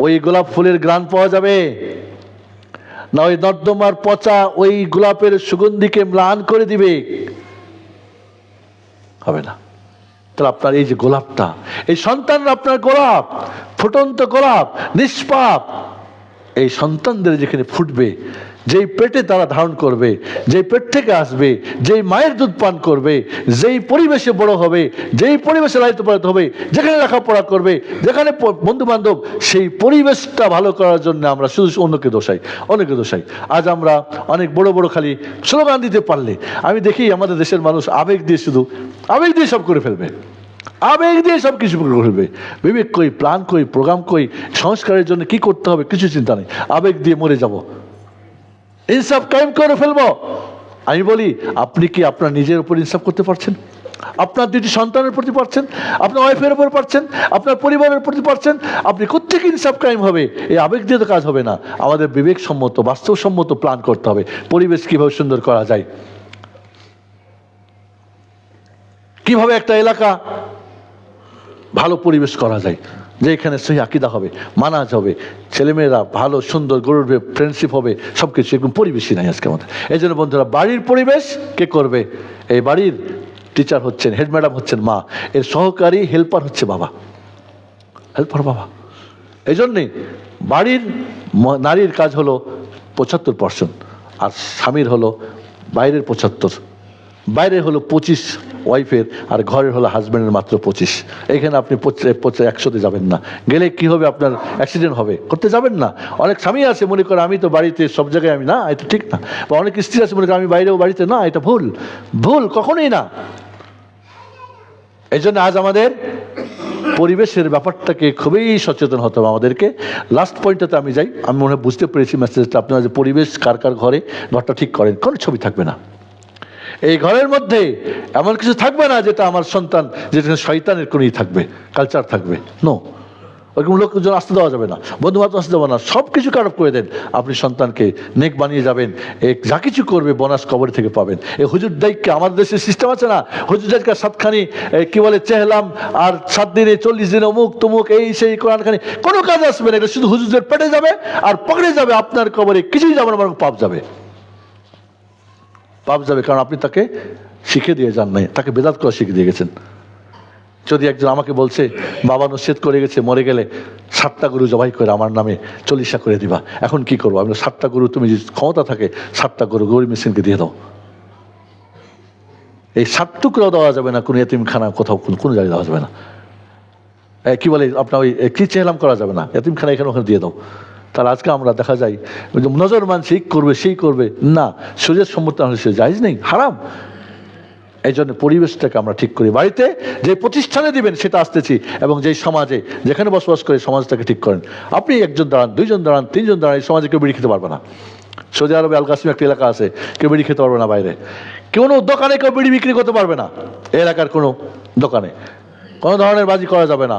ওই গোলাপ ফুলের ঘ্রাণ পাওয়া যাবে না ওই নর্দমার পচা ওই গোলাপের সুগন্ধিকে ম্লান করে দিবে? হবে না। তাহলে আপনার এই যে গোলাপটা, এই সন্তানরা আপনার গোলাপ, ফুটন্ত গোলাপ, নিষ্পাপ, এই সন্তানদের যেখানে ফুটবে, যেই পেটে তারা ধারণ করবে, যেই পেট থেকে আসবে, যেই মায়ের দুধ পান করবে, যেই পরিবেশে বড় হবে, যেই পরিবেশে লালিত পালিত হবে, যেখানে লেখাপড়া করবে, যেখানে বন্ধু বান্ধব, সেই পরিবেশটা ভালো করার জন্য আমরা শুধু অন্যকে দোষাই, অন্যকে দোষাই। আজ আমরা অনেক বড় বড় খালি স্লোগান দিতে পারলে, আমি দেখি আমাদের দেশের মানুষ আবেগ দিয়ে, শুধু আবেগ দিয়ে সব করে ফেলবে, আবেগ দিয়ে সব কিছু করে ফেলবে। বিবেক কই, প্ল্যান কই, প্রোগ্রাম কই, সংস্কারের জন্য কি করতে হবে কিছু চিন্তা নেই, আবেগ দিয়ে মরে যাব, ইনসাফ কায়েম করে ফেলবো। আমি বলি, আপনি কি আপনার নিজের উপর ইনসাফ করতে পারছেন? আপনার দুটি সন্তানের প্রতি পারছেন? আপনার ওয়াইফের উপর পারছেন? আপনার পরিবারের প্রতি পারছেন? আপনি কোত্থেকে ইনসাফ কায়েম হবে? এই আবেগ দিয়ে তো কাজ হবে না। আমাদের বিবেকসম্মত, বাস্তবসম্মত প্ল্যান করতে হবে, পরিবেশ কিভাবে সুন্দর করা যায়, কিভাবে একটা এলাকা ভালো পরিবেশ করা যায়, যে এখানে সহি আকীদা হবে, মানাজ হবে, ছেলেমেয়েরা ভালো সুন্দর গড়ে উঠবে, ফ্রেন্ডশিপ হবে, সব কিছু। এরকম পরিবেশই নাই আজকে আমাদের। এই জন্য বন্ধুরা, বাড়ির পরিবেশ কে করবে? এই বাড়ির টিচার হচ্ছেন, হেড ম্যাডাম হচ্ছেন মা, এর সহকারী হেল্পার হচ্ছে বাবা, হেল্পার বাবা। এই জন্যে বাড়ির নারীর কাজ হলো 75%, আর স্বামীর হলো বাইরের 75, বাইরে হলো 25 ওয়াইফের, আর ঘরের হলো হাজব্যান্ডের মাত্র 25। এখানে আপনি 100-তে যাবেন না, গেলে কি হবে? আপনার অ্যাক্সিডেন্ট হবে, করতে যাবেন না। অনেক স্বামী আছে মনে করে আমি তো বাড়িতে সব জায়গায়, আমি না, এটা ঠিক না। বা অনেক স্ত্রী আছে মনে করে আমি বাইরেও বাড়িতে, না, এটা ভুল, ভুল, কখনোই না। এই জন্য আজ আমাদের পরিবেশের ব্যাপারটাকে খুবই সচেতন হতে হবে আমাদেরকে। লাস্ট পয়েন্টটাতে আমি যাই। আমি মনে হয় বুঝতে পেরেছি মেসেজটা। আপনারা যে পরিবেশ কার কার ঘরে ঘরটা ঠিক করেন, কোনো ছবি থাকবে না এই ঘরের মধ্যে, এমন কিছু থাকবে না যেটা আমার সন্তান, যেটা শয়তানের কোনই থাকবে, কালচার থাকবে, নো, ওরকম লোকজন আসতে দেওয়া যাবে না, বন্ধু বান্ধব আসতে দেওয়া না, সব কিছু কাট অফ করে দেন। আপনি সন্তানকে নেক বানিয়ে যাবেন, যা কিছু করবে বোনাস কবর থেকে পাবেন। এই হুজুর দায়িত্বে আমাদের দেশের সিস্টেম আছে না, হুজুর দায়িত্ব 7খানি কি বলে চেহলাম, আর 7 দিনে 40 দিনে অমুক তমুক এই সেই কোরআনখানি, কোনো কাজ আসবে না। এটা শুধু হুজুরদের পেটে যাবে আর পকড়ে যাবে, আপনার কবরে কিছুই যাবে না, বরং পাপ যাবে, পাপ যাবে। কারণ আপনি তাকে শিখে দিয়ে যান নাই, তাকে বেদাত করা শিখে দিয়ে গেছেন। যদি একজন আমাকে বলছে বাবা নসিহত করে গেছে মরে গেলে 7টা গরু জবাই করে আমার নামে 40 করে দিবা, এখন কি করবো? আমি 7টা গরু, তুমি যদি ক্ষমতা থাকে 7টা গরু গরিব মিসকিনকে দিয়ে দাও। এই 7 টুকরাও দেওয়া যাবে না কোনো এতিমখানা, কোথাও কোনো জায়গায় দেওয়া যাবে না। কি বলে আপনার ওই কি চেহলাম করা যাবে না, এতিমখানা এখানে ওখানে দিয়ে দাও। তাহলে আজকে আমরা দেখা যায় নজর মান সেই করবে, সেই করবে না, শরীয়ত সম্মত হলে সে জায়েজ নেই, হারাম। এই জন্য পরিবেশটাকে আমরা ঠিক করি। বাড়িতে যে প্রতিষ্ঠানে দিবেন সেটা আসতেছি, এবং যেই সমাজে যেখানে বসবাস করে সমাজটাকে ঠিক করেন। আপনি একজন দাঁড়ান, 2জন দাঁড়ান, 3জন দাঁড়ান, এই সমাজে কেউ বিড়ি খেতে পারবে না। সৌদি আরবে আল কাসিম একটা এলাকা আছে, কেউ বিড়ি খেতে পারবে না বাইরে, কোনো দোকানে কেউ বিড়ি বিক্রি করতে পারবে না, এই এলাকার কোনো দোকানে কোনো ধরনের বাজি করা যাবে না।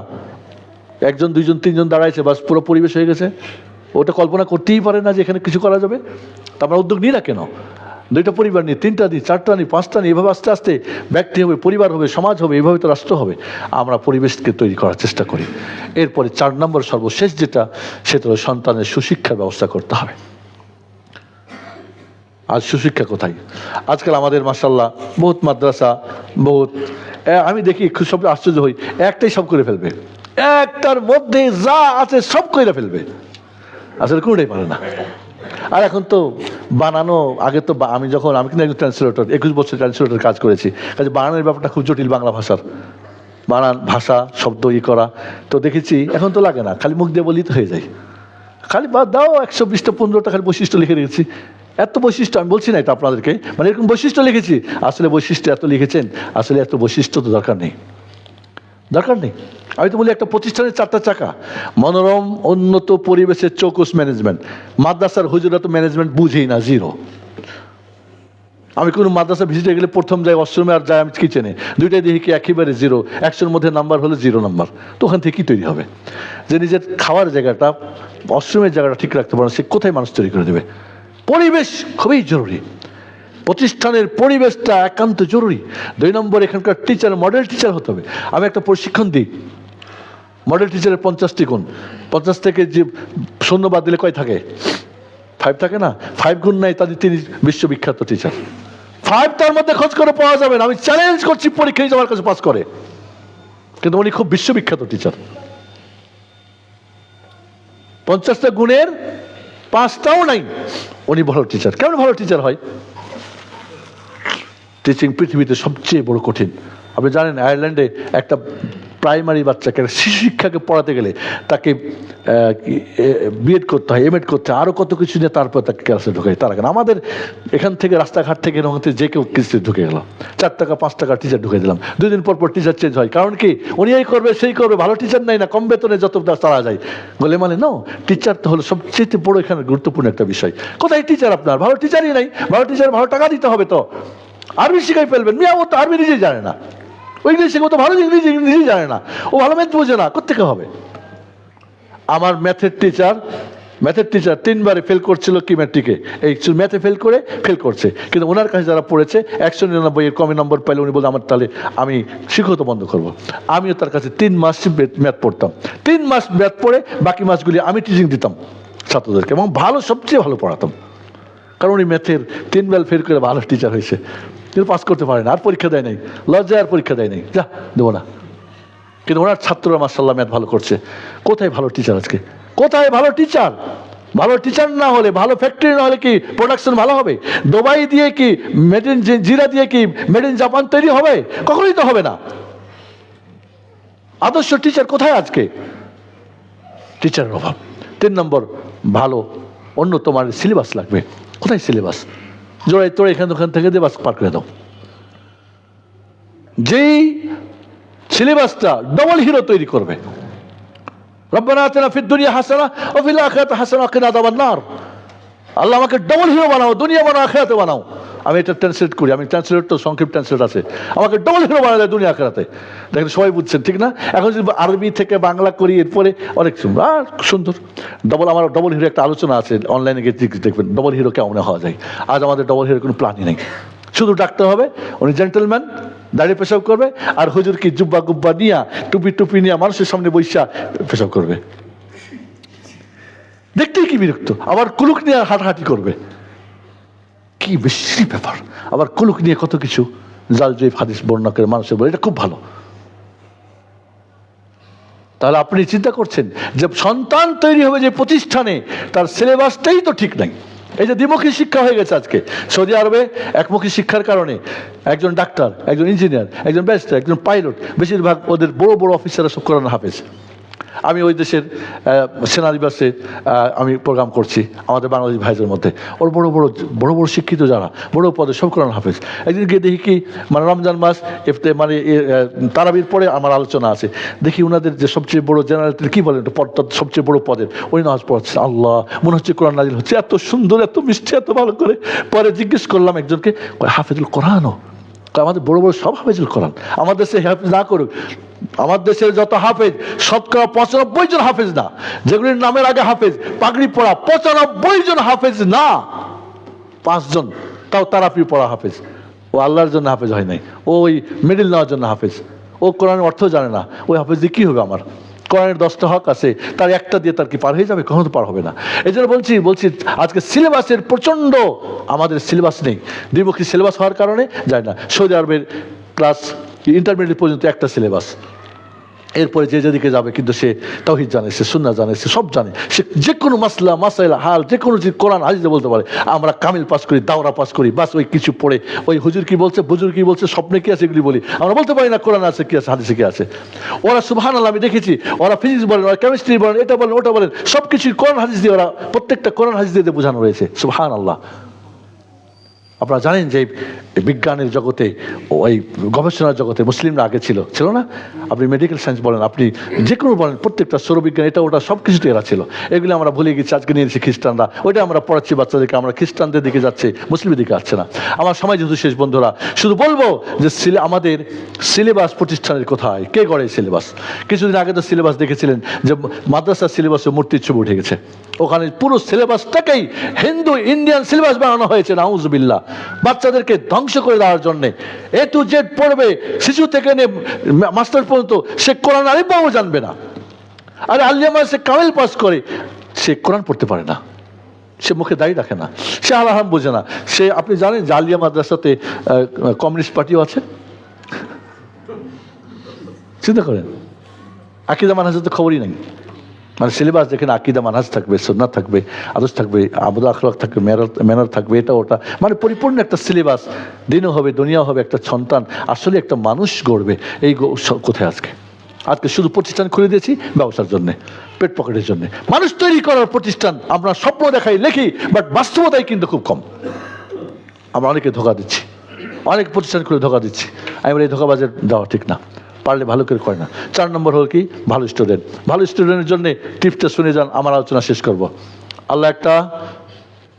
1জন 2জন 3জন দাঁড়াইছে, বাস পুরো পরিবেশ হয়ে গেছে। ওটা কল্পনা করতেই পারে না যে এখানে কিছু করা যাবে। তা আমরা উদ্যোগ নিই না কেন? 2টা পরিবার নিই, 3টা নিই, 4টা নিই, 5টা নিই, এভাবে আস্তে আস্তে ব্যক্তি হবে, পরিবার হবে, সমাজ হবে, এভাবে তো রাষ্ট্র হবে। আমরা পরিবেশকে তৈরি করার চেষ্টা করি। এরপরে 4 নম্বর সর্বশেষ যেটা, সেটা হলো সন্তানের সুশিক্ষার ব্যবস্থা করতে হবে। আজ সুশিক্ষা কোথায়? আজকাল আমাদের মাশাআল্লাহ বহুত মাদ্রাসা, বহুত, আমি দেখি খুব সব আশ্চর্য হই, একটাই সব করে ফেলবে, একটার মধ্যে যা আছে সব করে ফেলবে, আসলে কোনোটাই পারে না। আর এখন তো বানানো, আগে তো আমি কিন্তু একজন ট্রান্সলেটর, 21 বছর ট্রান্সলেটর কাজ করেছি, কাজে বানানোর ব্যাপারটা খুব জটিল। বাংলা ভাষার বানান, ভাষা, শব্দ করা, তো দেখেছি এখন তো লাগে না, খালি মুখ দিয়ে বলি তো হয়ে যায়। খালি বাদ দাও 120টা 15টা খালি বৈশিষ্ট্য লিখে রেখেছি। এত বৈশিষ্ট্য আমি বলছি না এটা আপনাদেরকে, মানে এরকম বৈশিষ্ট্য লিখেছি। আসলে বৈশিষ্ট্য এত লিখেছেন, আসলে এত বৈশিষ্ট্য তো দরকার নেই, দরকার নেই। আমি তো বলি একটা প্রতিষ্ঠানের 4টা চাকা, মনোরম উন্নত পরিবেশের চৌকস ম্যানেজমেন্ট। মাদ্রাসার হুজুরা তো ম্যানেজমেন্ট বুঝেই না, জিরো। আমি কোনো মাদ্রাসা ভিজিটে গেলে প্রথম যাই ওয়াশরুমে আর যাই আমি কিচেনে, দুইটাই দেখি কি একেবারে 0, 100-র মধ্যে নাম্বার হলে 0 নাম্বার। তো ওখান থেকে কী তৈরি হবে? যে নিজের খাওয়ার জায়গাটা, ওয়াশরুমের জায়গাটা ঠিক রাখতে পারে, সে কোথায় মানুষ তৈরি করে দেবে? পরিবেশ খুবই জরুরি, প্রতিষ্ঠানের পরিবেশটা একান্ত জরুরি। 2 নম্বর, এখানকার টিচার মডেল টিচার হতে হবে। আমি একটা প্রশিক্ষণ দিই, মডেল টিচারের 50টি গুণ। 50 থেকে যে শূন্যবাদ দিলে কয় থাকে? 5 থাকে না? 5 গুণ নাই, তাদের তিনি বিশ্ববিখ্যাত টিচার। 5 তার মধ্যে খোঁজ করে পাওয়া যাবে না। আমি চ্যালেঞ্জ করছি, পরীক্ষায় আমার কাছে পাস করে, কিন্তু উনি খুব বিশ্ববিখ্যাত টিচার। 50টা গুণের 5টাও নাই, উনি ভালো টিচার। কেমন ভালো টিচার হয়? টিচিং পৃথিবীতে সবচেয়ে বড় কঠিন। আপনি জানেন আয়ারল্যান্ডে একটা প্রাইমারি বাচ্চাকে, একটা শিশু শিক্ষাকে পড়াতে গেলে তাকে বিএড করতে হয়, এমএড করতে হয়, আরও কত কিছু নিয়ে তারপর তাকে ক্লাসে ঢুকাই। তার আগে আমাদের এখান থেকে রাস্তাঘাট থেকে যে কেউ কিছু ঢুকে গেল, 4 টাকা 5 টাকা টিচার ঢুকে দিলাম। 2 দিন পর টিচার চেঞ্জ হয়। কারণ কি? উনি এই করবে সেই করবে, ভালো টিচার নাই না, কম বেতনে যত চালা যায় বলে মানে নো। টিচার তো হলো সবচেয়ে বড় এখানে গুরুত্বপূর্ণ একটা বিষয়। কোথায় টিচার আপনার? ভালো টিচারই নাই। ভালো টিচার ভালো টাকা দিতে হবে। তো আরবি শিখাই ফেলবেন, মিয়া ও তো আরবি নিজেই জানে না, ও ইংলিশ শিখে, ও তো ভালো ইংরেজি নিজেই জানে না, ও ভালো ম্যাথ বোঝে না, কোথেকে হবে? আমার ম্যাথের টিচার 3বারে ফেল করছিল কি ম্যাট্রিকে, এই ম্যাথে ফেল করছে, কিন্তু ওনার কাছে যারা পড়েছে 199 এর কমে নম্বর পাইলে উনি বলতে আমার তাহলে আমি শিক্ষকতা বন্ধ করবো। আমিও তার কাছে 3 মাস ম্যাথ পড়তাম, 3 মাস ম্যাথ পড়ে বাকি মাসগুলি আমি টিচিং দিতাম ছাত্রদেরকে, এবং সবচেয়ে ভালো পড়াতাম। কারণ উনি ম্যাথের 3বার ফেল করে ভালো টিচার হয়েছে, কিন্তু পাস করতে পারে না, আর পরীক্ষা দেয় নাই, লজ্জায় আর পরীক্ষা দেয় নাই, যা দেবো না। কিন্তু ওনার ছাত্ররা মাশাআল্লাহ ম্যাথ ভালো করছে। কোথায় ভালো টিচার আজকে? কোথায় ভালো টিচার? ভালো টিচার না হলে, ভালো ফ্যাক্টরি না হলে কি প্রোডাকশন ভালো হবে? দুবাই দিয়ে কি মেড ইন জিরা দিয়ে কি মেড ইন জাপান তৈরি হবে? কখনোই তো হবে না। আদর্শ টিচার কোথায় আজকে? টিচারের অভাব। 3 নম্বর, ভালো অন্য তোমার সিলেবাস লাগবে। কোথায় সিলেবাস? জোড়াই তোরা এখান ওখান থেকে দিয়ে বাস পার করে দাও। যেই সিলেবাসটা ডবল হিরো তৈরি করবে, রব্বানা আতিনা ফিদ দুনিয়া হাসানা ওয়া ফিল আখিরাতি হাসানা ওয়া কিনা আযাবান নার। আল্লাহ আমাকে ডবল হিরো বানাও, দুনিয়া বানাও, আখিরাতে বানাও। আমি এটা ট্রান্সলেট করি, আমি ট্রান্সলেট তো সংক্ষিপ্ত ট্রান্সলেট আছে, আমাকে ডবল হিরো বানায় দেয় দুনিয়া আখিরাতে। দেখেন সবাই বুঝছেন ঠিক না? এখন যদি আরবি থেকে বাংলা করি, এরপরে অনেক সুন্দর আমার ডবল হিরো একটা আলোচনা আছে অনলাইনে গিয়ে দেখবেন, ডবল হিরো কেমন হওয়া যায়। আজ আমাদের ডবল হিরোর কোনো প্ল্যানই নেই। শুধু ডাক্তার হবে, উনি জেন্টলম্যান, দাঁড়িয়ে পেশাব করবে, আর হুজুর কি জুব্বা গুব্বা নিয়া টুপি নিয়ে মানুষের সামনে বৈশা পেশাব করবে, দেখতেই কি বিরক্ত। আবার কুলুক নিয়ে হাঁটাহাঁটি করবে, কি বেশি ব্যাপার। আবার কুলুক নিয়ে কত কিছু জাল জয়ীফ হাদিস বর্ণনা করে মানুষের বলে, এটা খুব ভালো। তাহলে আপনি চিন্তা করছেন যে সন্তান তৈরি হবে যে প্রতিষ্ঠানে, তার সিলেবাসটাই তো ঠিক নাই। এই যে দ্বিমুখী শিক্ষা হয়ে গেছে আজকে সৌদি আরবে, একমুখী শিক্ষার কারণে একজন ডাক্তার, একজন ইঞ্জিনিয়ার, একজন ব্যারিস্টার, একজন পাইলট, বেশিরভাগ ওদের বড় বড় অফিসাররা সব কোরআন হাফেজ। আমি ওই দেশের সেনানিবাসে আমি প্রোগ্রাম করছি আমাদের বাংলাদেশ ভাইদের মধ্যে, ওর বড় বড় শিক্ষিত যারা বড় পদে সব কোরআন হাফেজ। একদিন গিয়ে দেখি কি, মানে রমজান মাস মানে তারাবির পরে আমার আলোচনা আছে, দেখি ওনাদের যে সবচেয়ে বড় জেনারেল কি বলেন সবচেয়ে বড় পদের, উনি নামাজ পড়াচ্ছেন। আল্লাহ, মনে হচ্ছে কোরআন নাজিল হচ্ছে, এত সুন্দর, এত মিষ্টি, এত ভালো করে। পরে জিজ্ঞেস করলাম একজনকে, হাফেজুল কোরআনও? আমাদের বড় সব হাফেজুল কোরআন। আমার দেশে হাফেজ না করুক, আমার দেশের যত হাফেজ শতকরা 95 জন হাফেজ না, যেগুলির নামের আগে হাফেজ পাগড়ি পড়া 95 জন হাফেজ না, 5 জন তাও তারাপি পড়া হাফেজ। ও আল্লাহর জন্য হাফেজ হয় নাই, ওই মিডিল নেওয়ার জন্য হাফেজ। ও কোরআনের অর্থ জানে না, ওই হাফেজ দিয়ে কি হবে? আমার কোরআনের 10টা হক আছে, তার একটা দিয়ে তার কি পার হয়ে যাবে? কখনো তো পার হবে না। এই জন্য বলছি আজকে সিলেবাসের প্রচন্ড, আমাদের সিলেবাস নেই, দ্বিমুখী সিলেবাস হওয়ার কারণে যায় না। সৌদি আরবের ক্লাস ইন্টারমিডিয়েট পর্যন্ত একটা সিলেবাস, এরপরে যে যেদিকে যাবে কিন্তু সে তাওহীদ জানে, সে সুন্নাহ জানে, সে সব জানে, সে যে কোনো মাসাইল হাল যে কোনো যে কোরআন হাদিসে বলতে পারে। আমরা কামিল পাস করি, দাওরা পাস করি, বাস ওই কিছু পড়ে ওই হুজুর কি বলছে, বুজুর কি বলছে, স্বপ্নে কি আছে এগুলি বলি, আমরা বলতে পারি না কোরআন আছে কি আছে, হাদিসে কি আছে। ওরা সুবহানাল্লাহ, আমি দেখেছি ওরা ফিজিক্স বলেন, ওরা কেমিস্ট্রি বলেন, এটা বলেন, ওটা বলেন, সব কিছুই কোরআন হাদিস দিয়ে, ওরা প্রত্যেকটা কোরআন হাদিস দিয়ে বোঝানো রয়েছে। সুবহানাল্লাহ। আপনারা জানেন যে এই বিজ্ঞানের জগতে, ওই গবেষণার জগতে মুসলিমরা আগে ছিল না? আপনি মেডিকেল সায়েন্স বলেন, আপনি যে কোনো বলেন, প্রত্যেকটা সৌরবিজ্ঞান এটা ওটা সব কিছুতে এরা ছিল। এগুলো আমরা ভুলে গেছি, আজকে নিয়ে এসেছি খ্রিস্টানরা, ওইটা আমরা পড়াচ্ছি বাচ্চাদেরকে। আমরা খ্রিস্টানদের দিকে যাচ্ছে, মুসলিমের দিকে আসছে না। আমার সময় যেহেতু শেষ বন্ধুরা, শুধু বলবো যে আমাদের সিলেবাস প্রতিষ্ঠানের কোথায়, কে গড়ে সিলেবাস? কিছুদিন আগে তো সিলেবাস দেখেছিলেন যে মাদ্রাসার সিলেবাসে মূর্তির ছবি উঠে গেছে। ওখানে পুরো সিলেবাসটাকেই হিন্দু ইন্ডিয়ান সিলেবাস বানানো হয়েছে, নাউজুবিল্লাহ। বাচ্চাদেরকে ধ্বংস করে দেওয়ার জন্যে। এ টু জেড পড়বে, শিশু থেকে নিয়ে মাস্টার পর্যন্ত, সে কোরআন আলিফবাও জানবে না। আরে আলিয়া সে কামেল পাস করে, সে কোরআন পড়তে পারে না, সে মুখে দাড়ি রাখে না, সে আলাহাম বোঝে না। সে, আপনি জানেন যে আলিয়া মাদ্রাসাতে কমিউনিস্ট পার্টিও আছে? চিন্তা করেন, আকীদা মানহাজের তো খবরই নেই। মানে সিলেবাস যেখানে আকীদা মানহাজ থাকবে, সুন্নাত থাকবে, আদর্শ থাকবে, আবুদ আখলাক থাকবে, ম্যানার থাকবে, এটা ওটা, মানে পরিপূর্ণ একটা সিলেবাস। দিনও হবে, দুনিয়া হবে, একটা সন্তান আসলে একটা মানুষ গড়বে। এই কোথায় আজকে শুধু প্রতিষ্ঠান খুলে দিয়েছি ব্যবসার জন্যে, পেট পকেটের জন্য। মানুষ তৈরি করার প্রতিষ্ঠান আমরা স্বপ্ন দেখাই, লিখি, বাট বাস্তবতাই কিন্তু খুব কম। আমরা অনেকে ধোকা দিচ্ছি, অনেক প্রতিষ্ঠান খুলে ধোকা দিচ্ছি। আমি বলি এই ধোকাবাজের দেওয়া ঠিক না, পারলে ভালো করে করে না। 4 নম্বর হল কি? ভালো স্টুডেন্ট। ভালো স্টুডেন্টের জন্য টিপটা শুনে যান, আমার আলোচনা শেষ করব। আল্লাহ একটা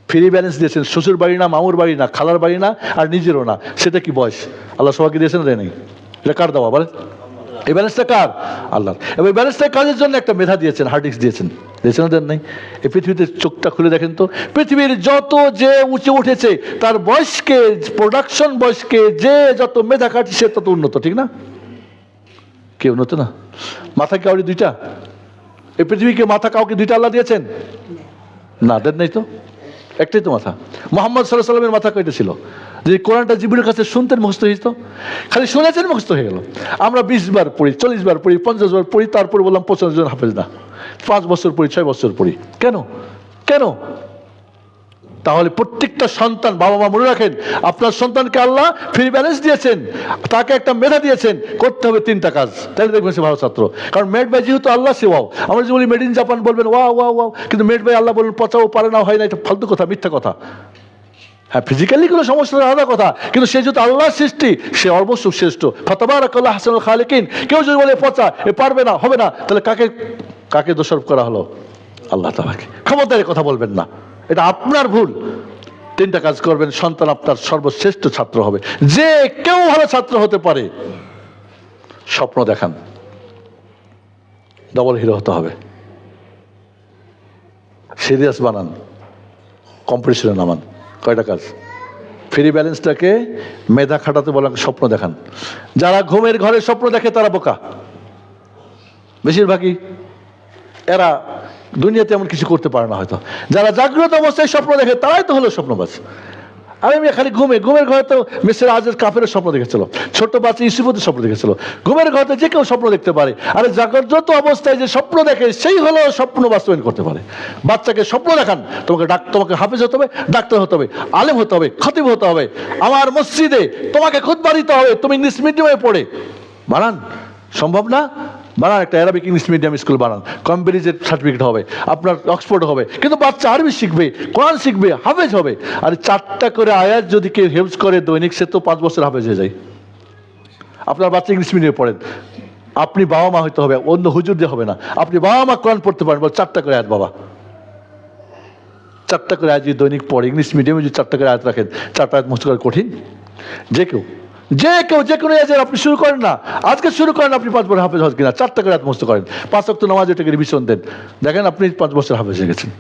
ফ্রি ব্যালেন্স দিয়েছেন, শ্বশুর বাড়ি না, মামুর বাড়ি না, খালার বাড়ি না, আর নিজেরও না। সেটা কি? বয়স। আল্লাহ সবাইকে দিয়েছেন, দেয় নাই? এটা কার দেওয়া বলেন? এই ব্যালেন্সটা কার? আল্লাহ। এবং এই ব্যালেন্সটা কাজের জন্য একটা মেধা দিয়েছেন, হার্ড ডিস্ক দিয়েছেন, দিয়েছেন না, দেন নাই? এই পৃথিবীতে চোখটা খুলে দেখেন তো, পৃথিবীর যত যে উঁচে উঠেছে, তার বয়সকে, প্রোডাকশন বয়সকে যে যত মেধা কাটছে, সে তত উন্নত, ঠিক না? কে উন্নত না? মাথা কাউরি দুইটা? এই পৃথিবীকে মাথা কাউকে দুইটা আল্লাহ দিয়েছেন? না, দেন নাই তো, একটাই তো মাথা। মুহাম্মদ সাল্লাল্লাহু আলাইহি ওয়াসাল্লামের মাথা কয়টা ছিল? যে কোরআনটা জিবরিলের কাছে শুনতেন, মুখস্থ হইত, খালি শুনেছেন, মুখস্থ হয়ে গেল। আমরা 20 বার পড়ি, 40 বার পড়ি, 50 বার পড়ি, তারপরে বললাম 55 জন হাফেজ না। 5 বছর পড়ি, 6 বছর পড়ি, কেন? তাহলে প্রত্যেকটা সন্তান, বাবা মা মনে রাখেন, আপনার সন্তানকে আল্লাহ ফ্রি ব্যালেন্স দিয়েছেন, তাকে একটা মেধা দিয়েছেন, করতে হবে 3টা কাজ, তাহলে দেখবেন সে ভালো ছাত্র। কারণ মেড বাই যেহেতু আল্লাহ, সে ওয়াও। আমরা যদি বলি মেড ইন জাপান, বলবেন ওয়াও ওয়াও ওয়াও, কিন্তু মেড বাই আল্লাহ বলবেন পচাও, পারে না, হয় না, এটা ফালতু কথা, মিথ্যা কথা। হ্যাঁ, ফিজিক্যালি কোনো সমস্যা আলাদা কথা, কিন্তু সে যেহেতু আল্লাহর সৃষ্টি, সে অবশ্যই শ্রেষ্ঠ। ফাতাবারাকাল্লাহু আহসানুল খালিকিন। কেউ যদি বলে পচা, এ পারবে না, হবে না, তাহলে কাকে দোষারোপ করা হলো? আল্লাহ তাআলাকে। ক্ষমতার কথা বলবেন না, এটা আপনার ভুল। 3টা কাজ করবেন, সন্তান আপনার সর্বশ্রেষ্ঠ ছাত্র হবে। যে কেউ ভালো ছাত্র হতে পারে। স্বপ্ন দেখান, ডবল হিরো হতে হবে। সিরিয়াস বানান, কম্পিটিশনে নামান। কয়টা কাজ? ফ্রি ব্যালেন্সটাকে মেধা খাটাতে বলেন, স্বপ্ন দেখান। যারা ঘুমের ঘরে স্বপ্ন দেখে তারা বোকা, বেশিরভাগই। এরা দুনিয়াতে এমন কিছু করতে পারে না হয়তো। যারা জাগ্রত অবস্থায় স্বপ্ন দেখে তারাই তো হলো স্বপ্নবাজ। আমি খালি ঘুমের ঘরে তো মিস্টার আজের কাফের স্বপ্ন দেখেছিল, ছোট্ট বাচ্চা ইউসুফের স্বপ্ন দেখেছিল। ঘুমের ঘরে যে কেউ স্বপ্ন দেখতে পারে। আর জাগ্রত অবস্থায় যে স্বপ্ন দেখে, সেই হলো স্বপ্ন বাস্তবায়ন করতে পারে। বাচ্চাকে স্বপ্ন দেখান, তোমাকে হাফেজ হতে হবে, ডাক্তার হতে হবে, আলেম হতে হবে, খতিব হতে হবে, আমার মসজিদে তোমাকে খুতবা দিতে হবে, তুমি ইংলিশ মিডিয়ামে পড়ে। বানান, সম্ভব না? বানান একটা অ্যারাবিক ইংলিশ মিডিয়াম স্কুল বানান, কমব্রিজের সার্টিফিকেট হবে, আপনার অক্সফোর্ড হবে, কিন্তু বাচ্চা আরবি শিখবে, কোরআন শিখবে, হাফেজ হবে। আর 4টা করে আয়াত যদি কেউ হেফজ করে দৈনিক, সে তো 5 বছর হাফেজ হয়ে যায়। আপনার বাচ্চা ইংলিশ মিডিয়ামে পড়েন, আপনি বাবা মা হইতে হবে, অন্য হুজুর দিয়ে হবে না। আপনি বাবা মা কোরআন পড়তে পারেন, বল 4টা করে আয়াত, বাবা 4টা করে আয়াত যদি দৈনিক পড়ে, ইংলিশ মিডিয়ামে যদি 4টা করে আয়াত রাখেন, 4টা আয়াত মুখস্থ করা কঠিন? যে কেউ যে কোনো এজের আপনি শুরু করেন না, আজকে শুরু করেন, আপনি 5 বছর হাফেজ হন কিনা। 4টা করে রাত মুখস্থ করেন, 5 ওয়াক্ত নামাজ এটাকে রিভিশন দেন, দেখেন আপনি 5 বছর হাফেজ হয়ে গেছেন।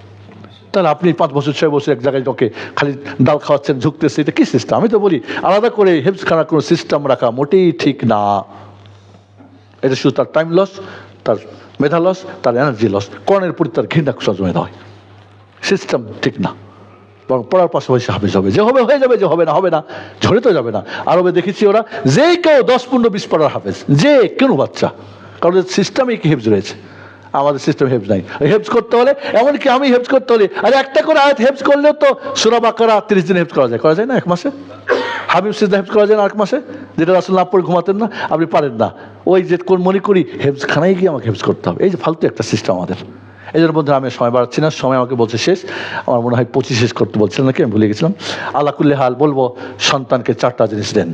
তাহলে আপনি 5 বছর 6 বছর এক জায়গায় ওকে খালি ডাল খাওয়াচ্ছেন, ঝুঁকতেছে, এটা কি সিস্টেম? আমি তো বলি আলাদা করে হেফজখানার কোনো সিস্টেম রাখা মোটেই ঠিক না। এটা শুধু তার টাইম লস, তার মেধা লস, তার এনার্জি লস। কোরআনের প্রতি তার ঘৃণা জমে দেওয়া হয়, সিস্টেম ঠিক না। বরং পড়ার পাশাপাশি হাফেজ হবে, যে হবে হয়ে যাবে, যে হবে না ঝরে তো যাবে না। আরবে দেখেছি ওরা যে কেউ 10, 15, 20 পড়ার হাফেজ, যে কেন বাচ্চা, কারণ সিস্টেমে কি হেফজ রয়েছে। আমাদের সিস্টেম হেফজ নাই। হেফজ করতে হলে, এমনকি আমি হেফজ করতে হলে, আরে একটা করে আয়াত হেফজ করলেও তো সূরা বাকারা 30 দিন হেফজ করা যায় না 1 মাসে? হাবিব সিজদা হেফজ করা যায় না 1 মাসে? যেটা রাসূল না পড়ে ঘুমাতেন না, আপনি পারেন না। ওই যে মনে করি হেফজখানায় গিয়ে আমাকে হেফজ করতে হবে, এই যে ফালতু একটা সিস্টেম আমাদের। এই জন্য বন্ধুরা আমি সময় বাড়াচ্ছি না, সময় আমাকে বলছে শেষ, আমার মনে হয় 25 শেষ করতে বলছিলেন নাকি, আমি ভুলে গেছিলাম। আল্লাহ কুল্লি হাল বলবো, সন্তানকে 4টা জিনিস দেন।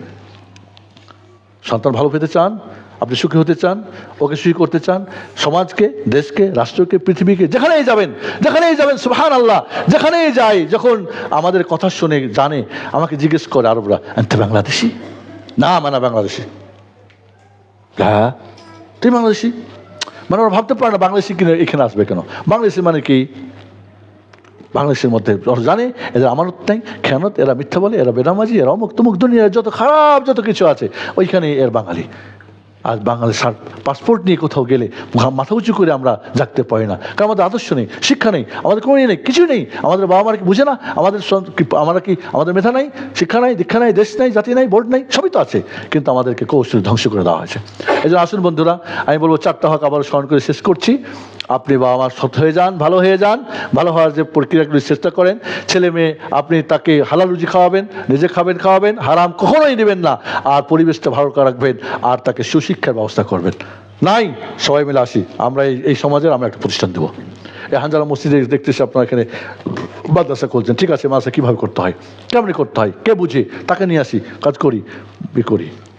সন্তান ভালো পেতে চান, আপনি সুখী হতে চান, ওকে সুখী করতে চান, সমাজকে, দেশকে, রাষ্ট্রকে, পৃথিবীকে, যেখানেই যাবেন সুবহানাল্লাহ, যেখানেই যাই, যখন আমাদের কথা শুনে জানে, আমাকে জিজ্ঞেস করে আরবরা, আনতে বাংলাদেশি? না মানা বাংলাদেশি। হ্যাঁ তুই বাংলাদেশি? মানে ওরা ভাবতে পারে না বাংলাদেশি কিনে এখানে আসবে কেন। বাংলাদেশি মানে কি? বাংলাদেশের মধ্যে ওরা জানে এদের আমানত নেই, খেয়ানত, এরা মিথ্যা বলে, এরা বেনামাজি, এরা অমুক তমুক, দুনিয়ার যত খারাপ যত কিছু আছে ওইখানে এর বাঙালি। আজ বাংলাদেশ পাসপোর্ট নিয়ে কোথাও গেলে মাথা উঁচু করে আমরা জাগতে পারি না, কারণ আমাদের আদর্শ নেই, শিক্ষা নেই, আমাদের কোনো নেই, কিছুই নেই। আমাদের বাবা মারা কি বুঝে না আমাদের মেধা নাই, শিক্ষা নাই, দীক্ষা নাই, দেশ নাই, জাতি নাই, বোর্ড নাই, সবই তো আছে, কিন্তু আমাদেরকে কৌশল ধ্বংস করে দেওয়া হয়েছে। এই জন্য আসুন বন্ধুরা, আমি বলবো 4টা হক আবার স্মরণ করে শেষ করছি। আপনি বাবা মার সৎ হয়ে যান, ভালো হয়ে যান, ভালো হওয়ার যে প্রক্রিয়াগুলি চেষ্টা করেন। ছেলে মেয়ে আপনি তাকে হালাল রুজি খাওয়াবেন, নিজে খাওয়াবেন, হারাম কখনোই নেবেন না, আর পরিবেশটা ভালো রাখবেন, আর তাকে সুশিক্ষার ব্যবস্থা করবেন। নাই সবাই মিলে আসি আমরা এই সমাজের আমরা একটা প্রতিষ্ঠান দেবো। এই হানজালা মসজিদে দেখতেছি আপনারা এখানে মাদ্রাসা করছেন, ঠিক আছে, মাদ্রাসা কীভাবে করতে হয়, কেমনি করতে হয়, কে বুঝে, তাকে নিয়ে আসি, কাজ করি,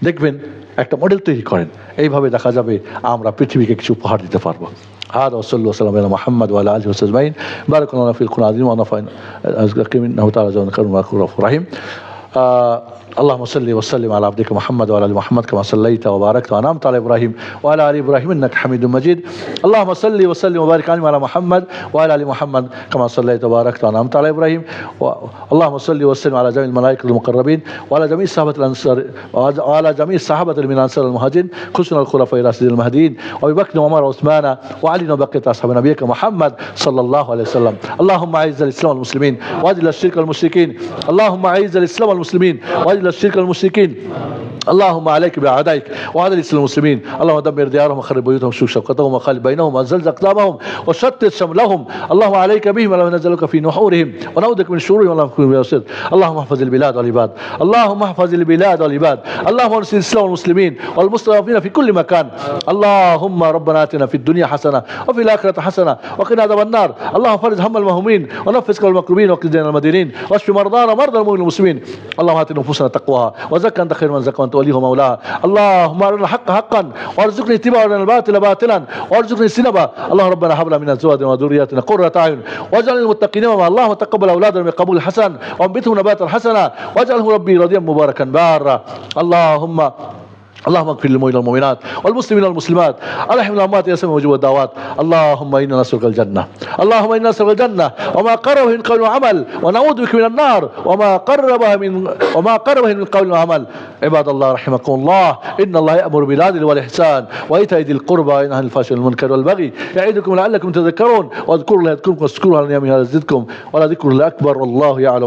দেখবেন একটা মডেল তৈরি করেন। এইভাবে দেখা যাবে আমরা পৃথিবীকে কিছু উপহার দিতে পারবো। هذا وصلى الله وسلم على محمد وعلى اله وصحبه اجمعين. بارك الله في القرآن العظيم ونفعنا انه تعالى جل وعلا رحيم. اللهم صل وسلم على عبدك محمد وعلى ال محمد كما صليت وباركت وانعمت على ابراهيم وعلى ال ابراهيم انك حميد مجيد. اللهم صل وسلم وبارك على محمد وعلى ال محمد كما صليت وباركت وانعمت على ابراهيم. اللهم صل وسلم على جميع الملائكه المقربين وعلى جميع الصحابه الانصار وعلى جميع الصحابه من الانصار المهاجرين خصوصا الخلفاء الراشدين المهديين وابي بكر وعمر وعثمان وعلي وبقيه اصحاب نبيك محمد صلى الله عليه وسلم. اللهم اعز الاسلام والمسلمين واذل الشرك والمشركين. اللهم اعز الاسلام والمسلمين واذل الشرك والمشركين. اللهم عليك باعدائك وعلى الاسلام والمسلمين. اللهم دمر ديارهم وخرب بيوتهم وشوك شوكتهم وخالف بينهم وزلزل اقدامهم وشتت شملهم. اللهم عليك بهم ولا نزلك في نحورهم ونعوذك من شرورهم اللهم كن بيصير. اللهم احفظ البلاد والعباد. اللهم احفظ البلاد والعباد. اللهم انصر الاسلام والمسلمين والمستضعفين في كل مكان. اللهم ربنا اتنا في الدنيا حسنه وفي الاخره حسنه وقنا عذاب النار. اللهم فرج هم المهمومين ونفس كل المكروبين وقنا دين المدينين واشف مرضانا ومرضى المؤمنين المسلمين. اللهم ات نفوسنا تقواها وزكها انت خير من زكاها وانت وليها مولاها. اللهم ارنا الحق حقا وارزقنا اتباعه وارنا الباطل باطلا وارزقنا اجتنابه. اللهم ربنا هب لنا من ازواجنا وذرياتنا قرة اعين واجعلنا للمتقين اماما. اللهم تقبل اولادنا بقبول حسن وانبتهم نباتا حسنا واجعله ربي رضيا مباركا بارا. اللهم اغفر للمؤمنين والمؤمنات والمسلمين والمسلمات الحمد الاموات يا سميع مجيب الدعوات. اللهم انا نسالك الجنه. اللهم انا نسالك الجنه وما قرب من قول وعمل ونعوذ بك من النار وما قرب من قول وعمل. عباد الله رحمكم الله ان الله يامر بالعدل والاحسان وايتاء ذي القربى وينهى عن الفحشاء والمنكر والبغي يعظكم لعلكم تذكرون واذكروا الله يذكركم واشكروه على نعمه يزدكم ولذكر الله اكبر والله يعلم